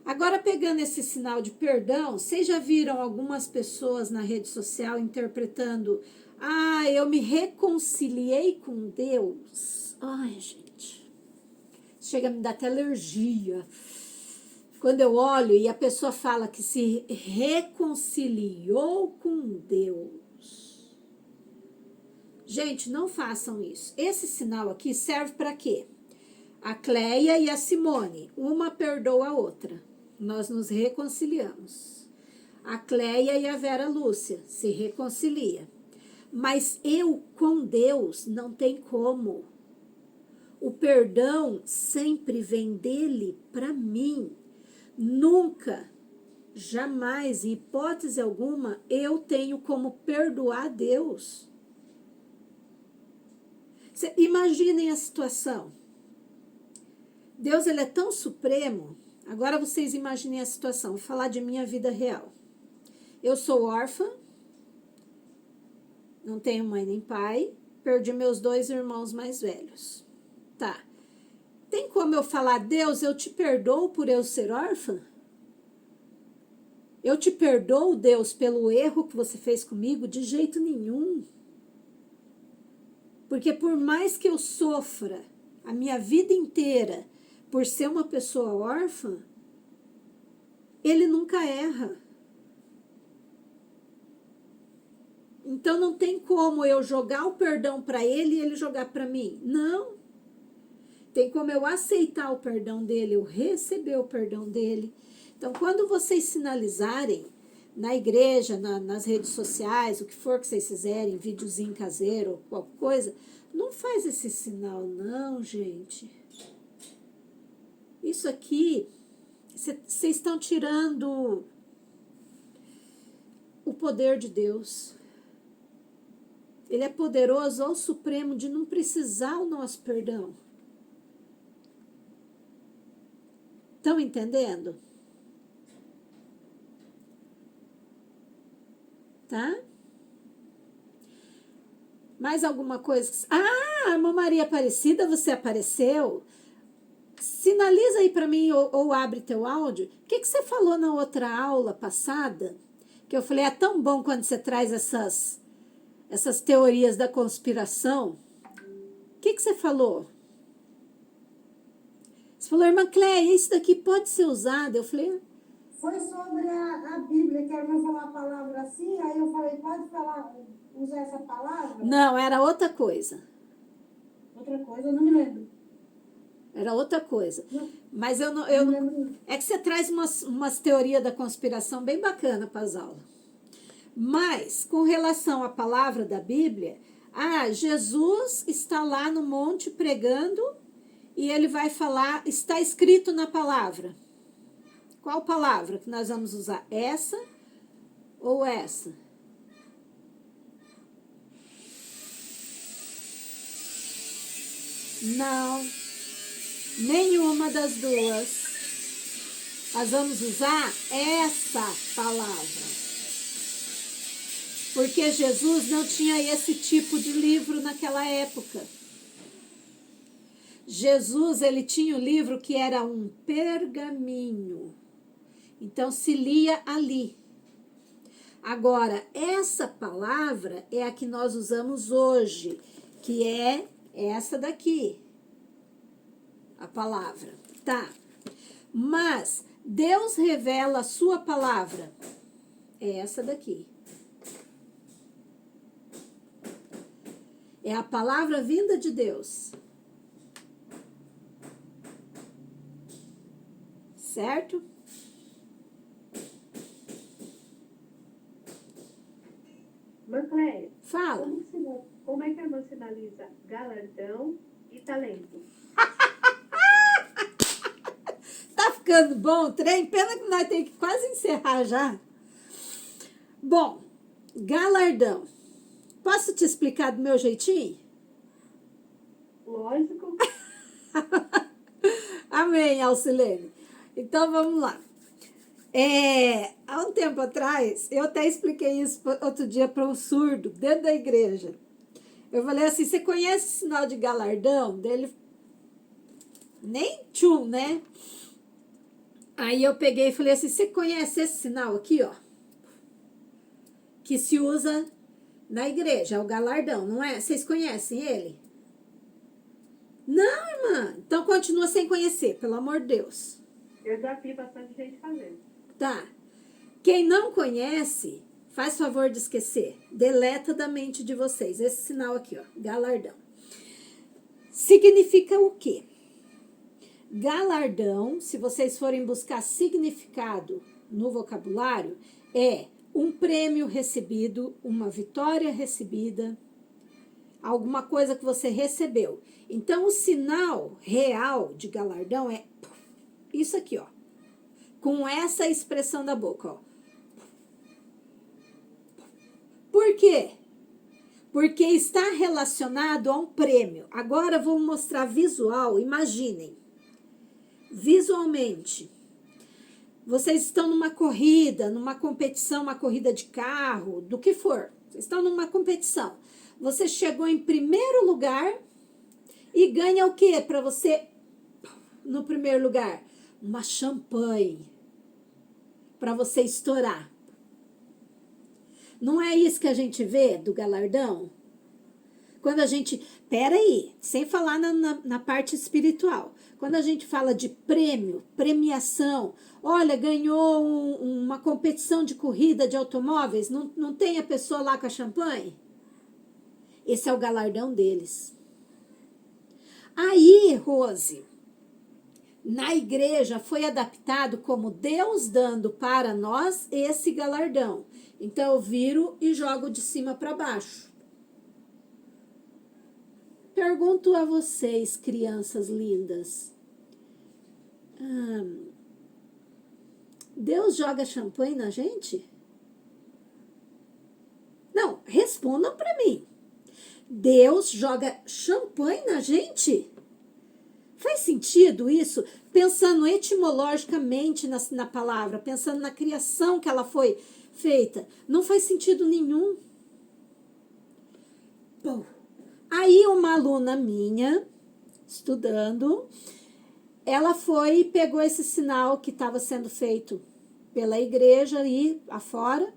Agora, pegando esse sinal de perdão, vocês já viram algumas pessoas na rede social interpretando: ah, eu me reconciliei com Deus. Ai, gente. Chega a me dar até alergia. Quando eu olho e a pessoa fala que se reconciliou com Deus. Gente, não façam isso. Esse sinal aqui serve para quê? A Cleia e a Simone, uma perdoa a outra. Nós nos reconciliamos. A Cleia e a Vera Lúcia se reconcilia. Mas eu com Deus não tem como. O perdão sempre vem dele para mim. Nunca, jamais, em hipótese alguma, eu tenho como perdoar Deus. Imaginem a situação. Deus, ele é tão supremo. Agora vocês imaginem a situação. Vou falar de minha vida real. Eu sou órfã. Não tenho mãe nem pai. Perdi meus 2 irmãos mais velhos. Tá. Tem como eu falar: Deus, eu te perdoo por eu ser órfã? Eu te perdoo, Deus, pelo erro que você fez comigo? De jeito nenhum. Porque por mais que eu sofra a minha vida inteira por ser uma pessoa órfã, ele nunca erra. Então não tem como eu jogar o perdão para ele e ele jogar para mim. Não. Tem como eu aceitar o perdão dele, eu receber o perdão dele. Então, quando vocês sinalizarem na igreja, nas redes sociais, o que for que vocês fizerem, videozinho caseiro ou qualquer coisa, não faz esse sinal, não, gente. Isso aqui, vocês estão tirando o poder de Deus. Ele é poderoso ao supremo de não precisar o nosso perdão. Estão entendendo? Tá? Mais alguma coisa? Ah, irmã Maria Aparecida, você apareceu? Sinaliza aí para mim ou abre teu áudio. O que você falou na outra aula passada? Que eu falei, é tão bom quando você traz essas teorias da conspiração. O que você falou? Você falou, irmã Cléia, isso daqui pode ser usado. Eu falei... Foi sobre a Bíblia, que a irmã falou a palavra assim, aí eu falei, pode falar, usar essa palavra? Não, era outra coisa. Outra coisa, eu não me lembro. Era outra coisa. Mas eu não lembro. é que você traz umas teorias da conspiração bem bacana para as aulas. Mas, com relação à palavra da Bíblia, Jesus está lá no monte pregando e ele vai falar, está escrito na palavra. Qual palavra que nós vamos usar? Essa ou essa? Não, nenhuma das duas. Nós vamos usar essa palavra. Porque Jesus não tinha esse tipo de livro naquela época. Jesus, ele tinha um livro que era um pergaminho. Então, se lia ali. Agora, essa palavra é a que nós usamos hoje, que é essa daqui. A palavra, tá? Mas, Deus revela a sua palavra. É essa daqui. É a palavra vinda de Deus. Certo? Irmã Cléia, Fala. como é que a irmã sinaliza galardão e talento? Tá ficando bom o trem? Pena que nós temos que quase encerrar já. Bom, galardão. Posso te explicar do meu jeitinho? Lógico. Amém, Alcilene. Então, vamos lá. Há um tempo atrás, eu até expliquei isso outro dia para um surdo, dentro da igreja. Eu falei assim, você conhece o sinal de galardão? Dele, nem tchum, né? Aí eu peguei e falei assim, você conhece esse sinal aqui, ó? Que se usa na igreja, é o galardão, não é? Vocês conhecem ele? Não, irmã. Então continua sem conhecer, pelo amor de Deus. Eu já vi bastante gente fazendo. Tá. Quem não conhece, faz favor de esquecer. Deleta da mente de vocês. Esse sinal aqui, ó, galardão. Significa o quê? Galardão, se vocês forem buscar significado no vocabulário, é um prêmio recebido, uma vitória recebida, alguma coisa que você recebeu. Então, o sinal real de galardão é isso aqui, ó. Com essa expressão da boca, ó. Por quê? Porque está relacionado a um prêmio. Agora, vou mostrar visual, imaginem. Visualmente. Vocês estão numa corrida, numa competição, uma corrida de carro, do que for. Vocês estão numa competição. Você chegou em primeiro lugar e ganha o quê para você no primeiro lugar? Uma champanhe para você estourar. Não é isso que a gente vê do galardão? Quando a gente, peraí, sem falar na parte espiritual, quando a gente fala de prêmio, premiação, olha, ganhou uma competição de corrida de automóveis, não tem a pessoa lá com a champanhe? Esse é o galardão deles. Aí, Rose, na igreja foi adaptado como Deus dando para nós esse galardão. Então eu viro e jogo de cima para baixo. Pergunto a vocês, crianças lindas. Deus joga champanhe na gente? Não, respondam para mim. Deus joga champanhe na gente? Faz sentido isso? Pensando etimologicamente na palavra, pensando na criação que ela foi feita, não faz sentido nenhum. Bom, aí uma aluna minha, estudando, ela foi e pegou esse sinal que estava sendo feito pela igreja aí afora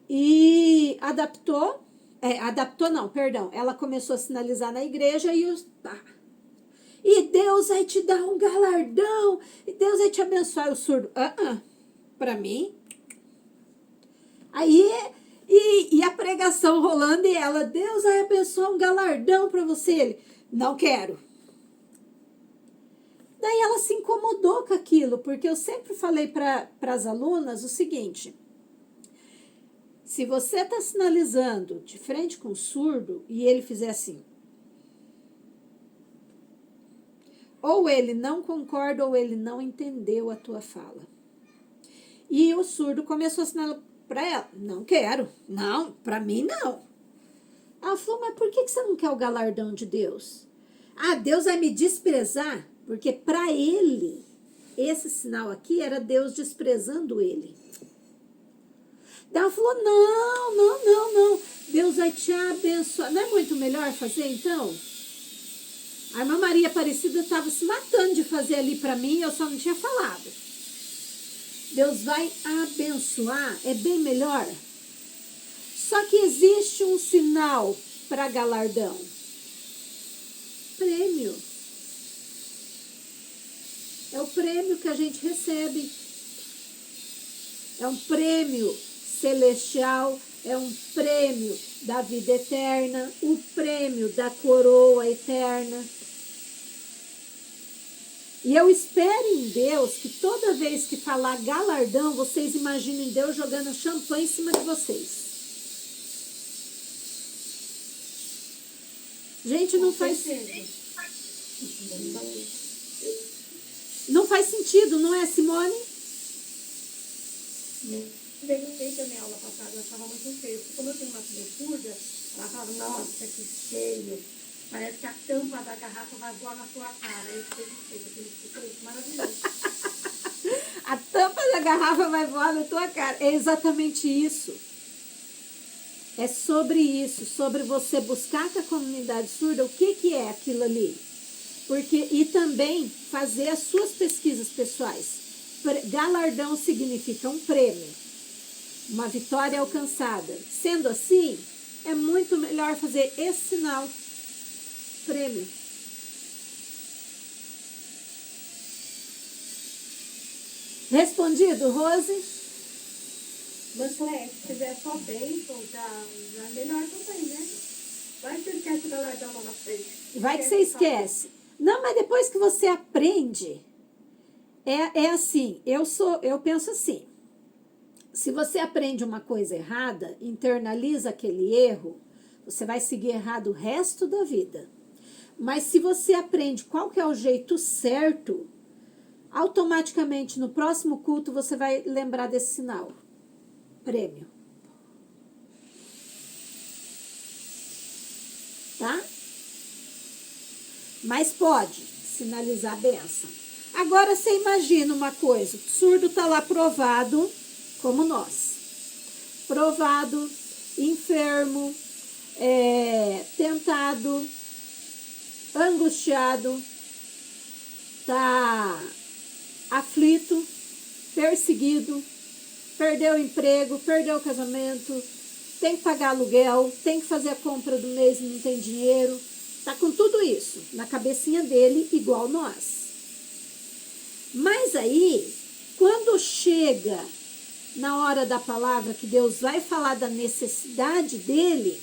e adaptou não, perdão, ela começou a sinalizar na igreja e Deus vai te dar um galardão, e Deus vai te abençoar. O surdo, para mim. Aí, e a pregação rolando e ela, Deus vai abençoar um galardão para você. Ele, não quero. Daí ela se incomodou com aquilo, porque eu sempre falei para as alunas o seguinte: se você está sinalizando de frente com o surdo e ele fizer assim, ou ele não concorda ou ele não entendeu a tua fala. E o surdo começou a assinalar para ela, não quero, não, para mim não. Ela falou, mas por que você não quer o galardão de Deus? Deus vai me desprezar, porque para ele, esse sinal aqui era Deus desprezando ele. Daí ela falou, não, Deus vai te abençoar. Não é muito melhor fazer então? A irmã Maria Aparecida estava se matando de fazer ali para mim, eu só não tinha falado. Deus vai abençoar, é bem melhor. Só que existe um sinal para galardão. Prêmio. É o prêmio que a gente recebe. É um prêmio celestial, é um prêmio da vida eterna, o prêmio da coroa eterna. E eu espero em Deus que toda vez que falar galardão, vocês imaginem Deus jogando champanhe em cima de vocês. Gente, não faz sentido, não é, Simone? Perguntei também a aula passada, ela estava muito feia. Porque como eu tenho uma filha surda, ela falava, nossa, que feio. Parece que a tampa da garrafa vai voar na sua cara. Eu perguntei, porque ele ficou isso maravilhoso. A tampa da garrafa vai voar na tua cara. É exatamente isso. É sobre isso, sobre você buscar com a comunidade surda o que é aquilo ali. E também fazer as suas pesquisas pessoais. Galardão significa um prêmio, uma vitória alcançada. Sendo assim, é muito melhor fazer esse sinal, prêmio. Respondido, Rose? Mas, Cleia, se tiver só bênção, já é melhor também, né? Vai que você esquece o galardão lá na frente. Vai que você esquece. Não, mas depois que você aprende, é assim, eu penso assim, se você aprende uma coisa errada, internaliza aquele erro, você vai seguir errado o resto da vida. Mas se você aprende qual que é o jeito certo, automaticamente no próximo culto você vai lembrar desse sinal. Prêmio. Tá? Mas pode sinalizar a bênção. Agora você imagina uma coisa, o surdo está lá provado, como nós. Provado, enfermo, tentado, angustiado, está aflito, perseguido, perdeu o emprego, perdeu o casamento, tem que pagar aluguel, tem que fazer a compra do mês e não tem dinheiro. Tá com tudo isso na cabecinha dele, igual nós. Mas aí, quando chega na hora da palavra que Deus vai falar da necessidade dele,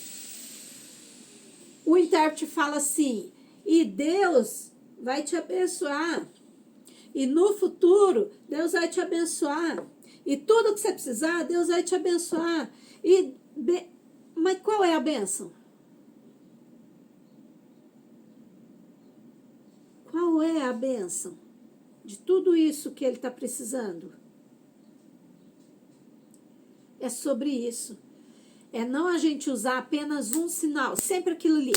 o intérprete fala assim, e Deus vai te abençoar. E no futuro, Deus vai te abençoar. E tudo que você precisar, Deus vai te abençoar. Mas qual é a bênção? Qual é a bênção de tudo isso que ele está precisando? É sobre isso. É não a gente usar apenas um sinal, sempre aquilo ali.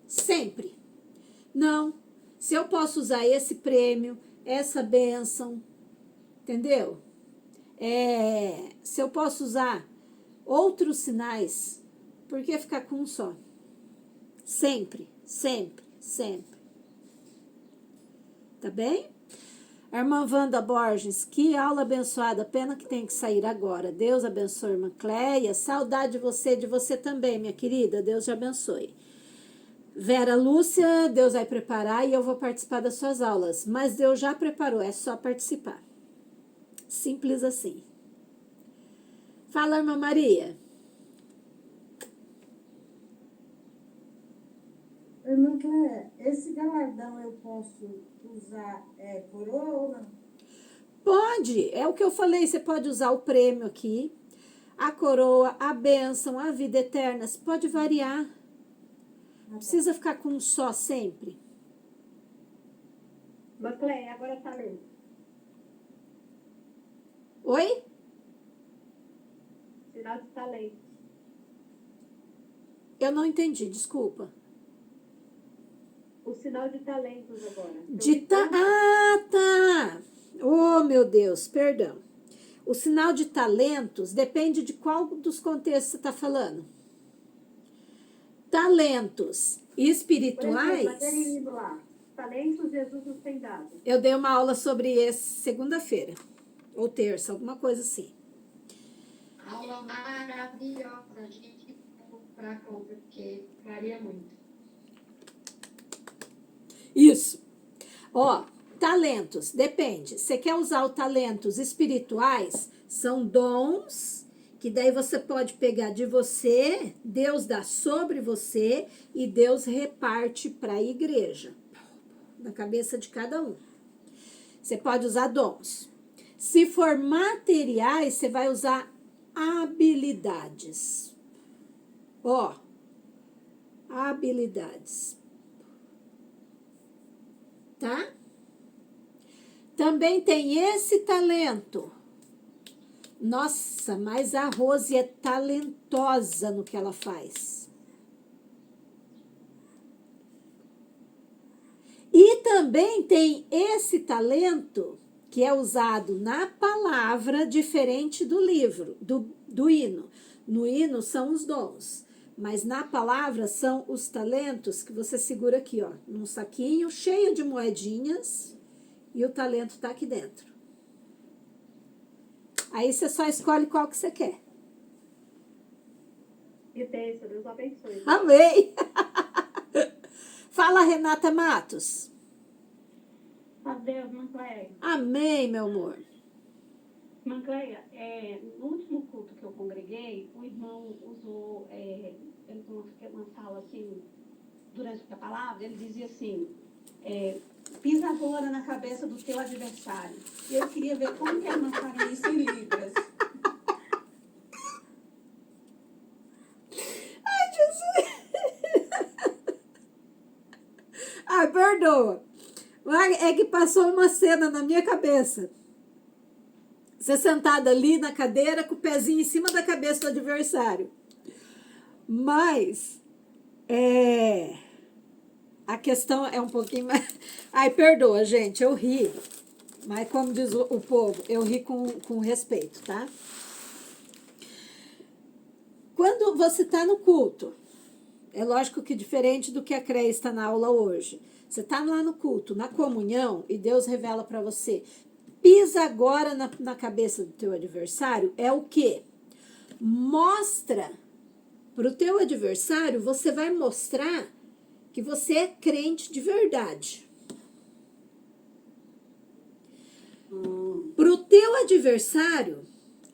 Sempre. Não. Se eu posso usar esse prêmio, essa bênção, entendeu? Se eu posso usar outros sinais, por que ficar com um só? Sempre, sempre, sempre. Tá bem? A irmã Wanda Borges, que aula abençoada, pena que tem que sair agora. Deus abençoe, irmã Cleia. Saudade de você também, minha querida. Deus te abençoe. Vera Lúcia, Deus vai preparar e eu vou participar das suas aulas. Mas Deus já preparou, é só participar. Simples assim. Fala, irmã Maria. Irmã Cléia, esse galardão eu posso usar coroa ou não? Pode, é o que eu falei, você pode usar o prêmio aqui, a coroa, a bênção, a vida eterna, você pode variar. Não precisa ficar com um só sempre. Macleia, agora tá lendo. Oi? Sinal de talento. Eu não entendi, desculpa. O sinal de talentos agora. Ah, tá! Oh, meu Deus, perdão. O sinal de talentos depende de qual dos contextos você está falando. Talentos espirituais. Por exemplo, aquele livro lá, Talentos Jesus nos tem dado. Eu dei uma aula sobre esse segunda-feira, ou terça, alguma coisa assim. Aula maravilhosa, a gente comprar conta, porque varia muito. Isso. Ó, talentos, depende. Você quer usar os talentos espirituais? São dons que daí você pode pegar de você, Deus dá sobre você e Deus reparte para a igreja, na cabeça de cada um. Você pode usar dons. Se for materiais, você vai usar habilidades. Ó, habilidades. Tá? Também tem esse talento. Nossa, mas a Rose é talentosa no que ela faz. E também tem esse talento que é usado na palavra, diferente do livro, do hino. No hino são os dons, mas na palavra são os talentos que você segura aqui, ó, num saquinho cheio de moedinhas e o talento tá aqui dentro. Aí você só escolhe qual que você quer. E bênção, Deus abençoe. Amém! Fala, Renata Matos. Adeus, Mancleia. Amém, meu amor. Mancleia, no último culto que eu congreguei, o irmão usou, uma fala assim, durante a palavra, ele dizia assim, pisa agora na cabeça do teu adversário. E eu queria ver como que a irmã faria isso em Libras. Ai, Jesus! Ai, perdoa. É que passou uma cena na minha cabeça. Você sentada ali na cadeira com o pezinho em cima da cabeça do adversário. Mas, a questão é um pouquinho mais... Ai, perdoa, gente, eu ri. Mas como diz o povo, eu ri com respeito, tá? Quando você está no culto, é lógico que diferente do que a Creia está na aula hoje. Você está lá no culto, na comunhão, e Deus revela para você. Pisa agora na cabeça do teu adversário é o quê? Mostra para o teu adversário, você vai mostrar que você é crente de verdade. Para o teu adversário,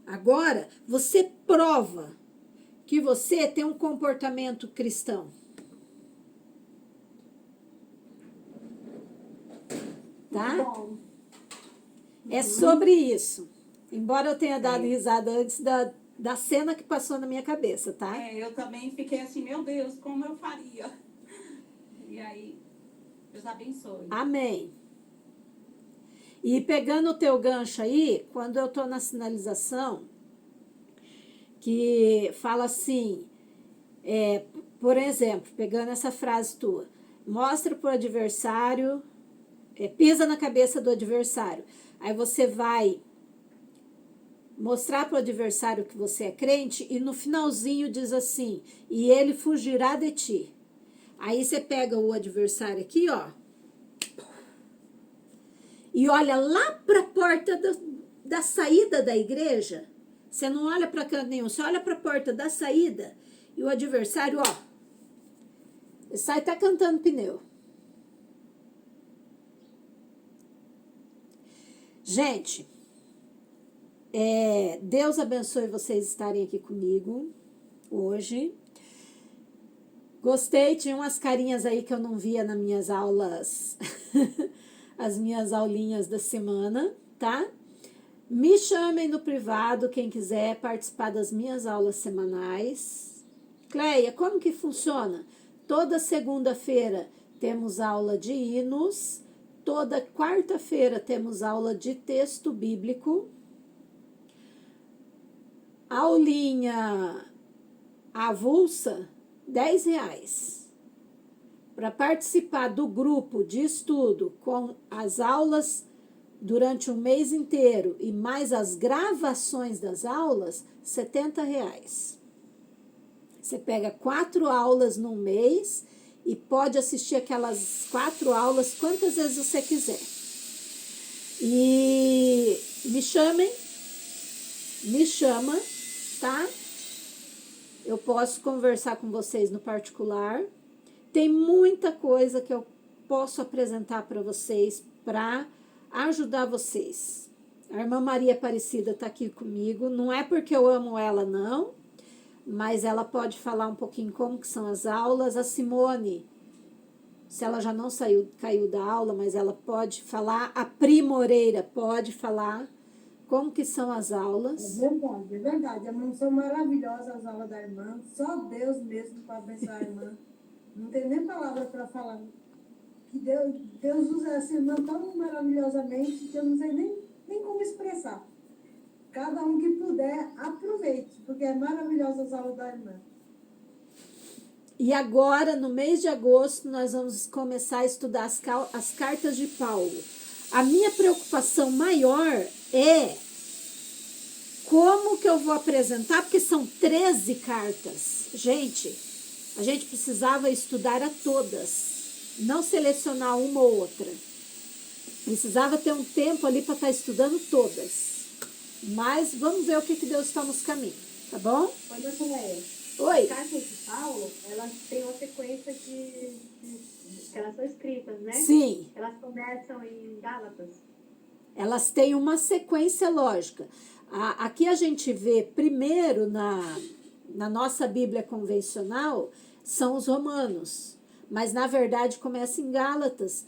agora, você prova que você tem um comportamento cristão. Tá? Bom, É sobre isso. Embora eu tenha dado risada antes da cena que passou na minha cabeça, tá? Eu também fiquei assim, meu Deus, como eu faria? E aí, Deus abençoe. Amém. E pegando o teu gancho aí, quando eu tô na sinalização, que fala assim, por exemplo, pegando essa frase tua, mostra pro adversário, pisa na cabeça do adversário. Aí você vai mostrar pro adversário que você é crente e no finalzinho diz assim, e ele fugirá de ti. Aí você pega o adversário aqui, ó, e olha lá para a porta da saída da igreja. Você não olha para canto nenhum, você olha para a porta da saída e o adversário, ó, ele sai até cantando pneu. Gente, Deus abençoe vocês estarem aqui comigo hoje. Gostei, tinha umas carinhas aí que eu não via nas minhas aulas, as minhas aulinhas da semana, tá? Me chamem no privado, quem quiser participar das minhas aulas semanais. Cleia, como que funciona? Toda segunda-feira temos aula de hinos, toda quarta-feira temos aula de texto bíblico. Aulinha avulsa, R$10. Para participar do grupo de estudo com as aulas durante um mês inteiro e mais as gravações das aulas, R$70. Você pega 4 aulas num mês e pode assistir aquelas 4 aulas quantas vezes você quiser. E me chama, tá? Eu posso conversar com vocês no particular. Tem muita coisa que eu posso apresentar para vocês para ajudar vocês. A irmã Maria Aparecida está aqui comigo. Não é porque eu amo ela, não, mas ela pode falar um pouquinho como que são as aulas. A Simone, se ela já não caiu da aula, mas ela pode falar. A Pri Moreira pode falar como que são as aulas. É verdade. São maravilhosas as aulas da irmã. Só Deus mesmo para abençoar a irmã. Não tem nem palavra para falar. Que Deus usa essa irmã tão maravilhosamente que eu não sei nem como expressar. Cada um que puder, aproveite, porque é maravilhosa as aulas da irmã. E agora, no mês de agosto, nós vamos começar a estudar as cartas de Paulo. A minha preocupação maior é como que eu vou apresentar, porque são 13 cartas. Gente, a gente precisava estudar a todas, não selecionar uma ou outra. Precisava ter um tempo ali para estar estudando todas. Mas vamos ver o que Deus está nos caminhos, tá bom? Oi. As cartas de Paulo, elas têm uma sequência que elas são escritas, né? Sim. Elas começam em Gálatas. Elas têm uma sequência lógica. Aqui a gente vê primeiro na nossa Bíblia convencional são os romanos, mas na verdade começa em Gálatas.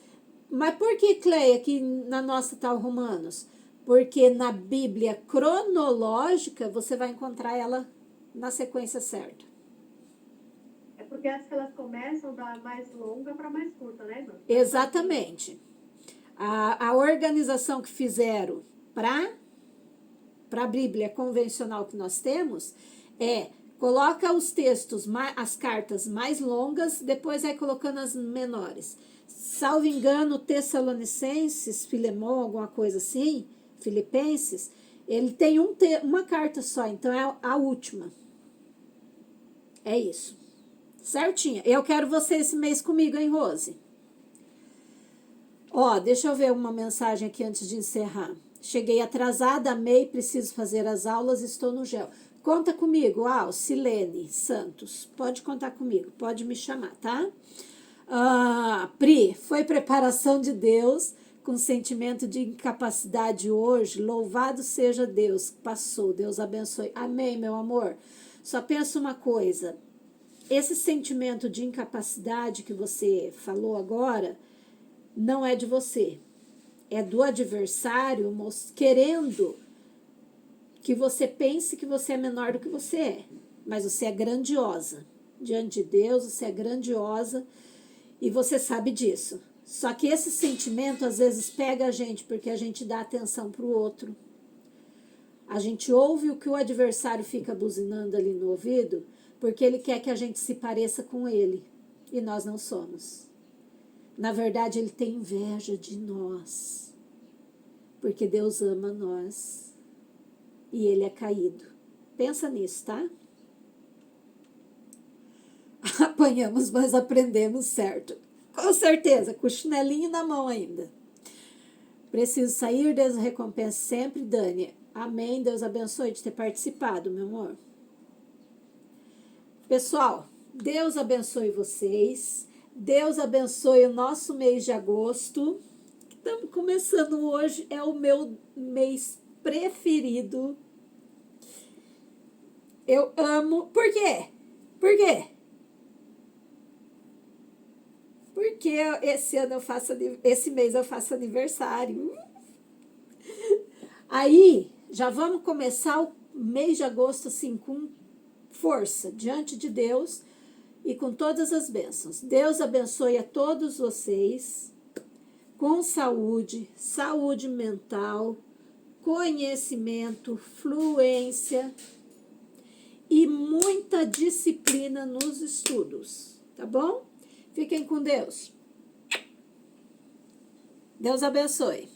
Mas por que, Cleia, que na nossa está o Romanos? Porque na Bíblia cronológica você vai encontrar ela na sequência certa. É porque as que elas começam da mais longa para mais curta, né, irmã? Exatamente. A organização que fizeram para a Bíblia convencional que nós temos coloca os textos, as cartas mais longas, depois vai colocando as menores. Salvo engano, Tessalonicenses, Filemão, alguma coisa assim, Filipenses, ele tem uma carta só, então é a última. É isso. Certinho. Eu quero você esse mês comigo, hein, Rose? Ó, deixa eu ver uma mensagem aqui antes de encerrar. Cheguei atrasada, amei, preciso fazer as aulas, estou no gel. Conta comigo, Silene Santos. Pode contar comigo, pode me chamar, tá? Pri, foi preparação de Deus com sentimento de incapacidade hoje. Louvado seja Deus. Passou, Deus abençoe. Amém, meu amor. Só pensa uma coisa. Esse sentimento de incapacidade que você falou agora não é de você. É do adversário querendo que você pense que você é menor do que você é. Mas você é grandiosa. Diante de Deus, você é grandiosa e você sabe disso. Só que esse sentimento às vezes pega a gente porque a gente dá atenção para o outro. A gente ouve o que o adversário fica buzinando ali no ouvido porque ele quer que a gente se pareça com ele. E nós não somos. Na verdade, ele tem inveja de nós. Porque Deus ama nós. E ele é caído. Pensa nisso, tá? Apanhamos, mas aprendemos certo. Com certeza, com o chinelinho na mão ainda. Preciso sair, Deus recompensa sempre, Dani. Amém, Deus abençoe de ter participado, meu amor. Pessoal, Deus abençoe vocês. Deus abençoe o nosso mês de agosto. Estamos começando hoje, é o meu mês preferido. Eu amo. Por quê? Por quê? Porque esse mês eu faço aniversário. Aí, já vamos começar o mês de agosto assim com força, diante de Deus e com todas as bênçãos. Deus abençoe a todos vocês com saúde, saúde mental, conhecimento, fluência e muita disciplina nos estudos, tá bom? Fiquem com Deus. Deus abençoe.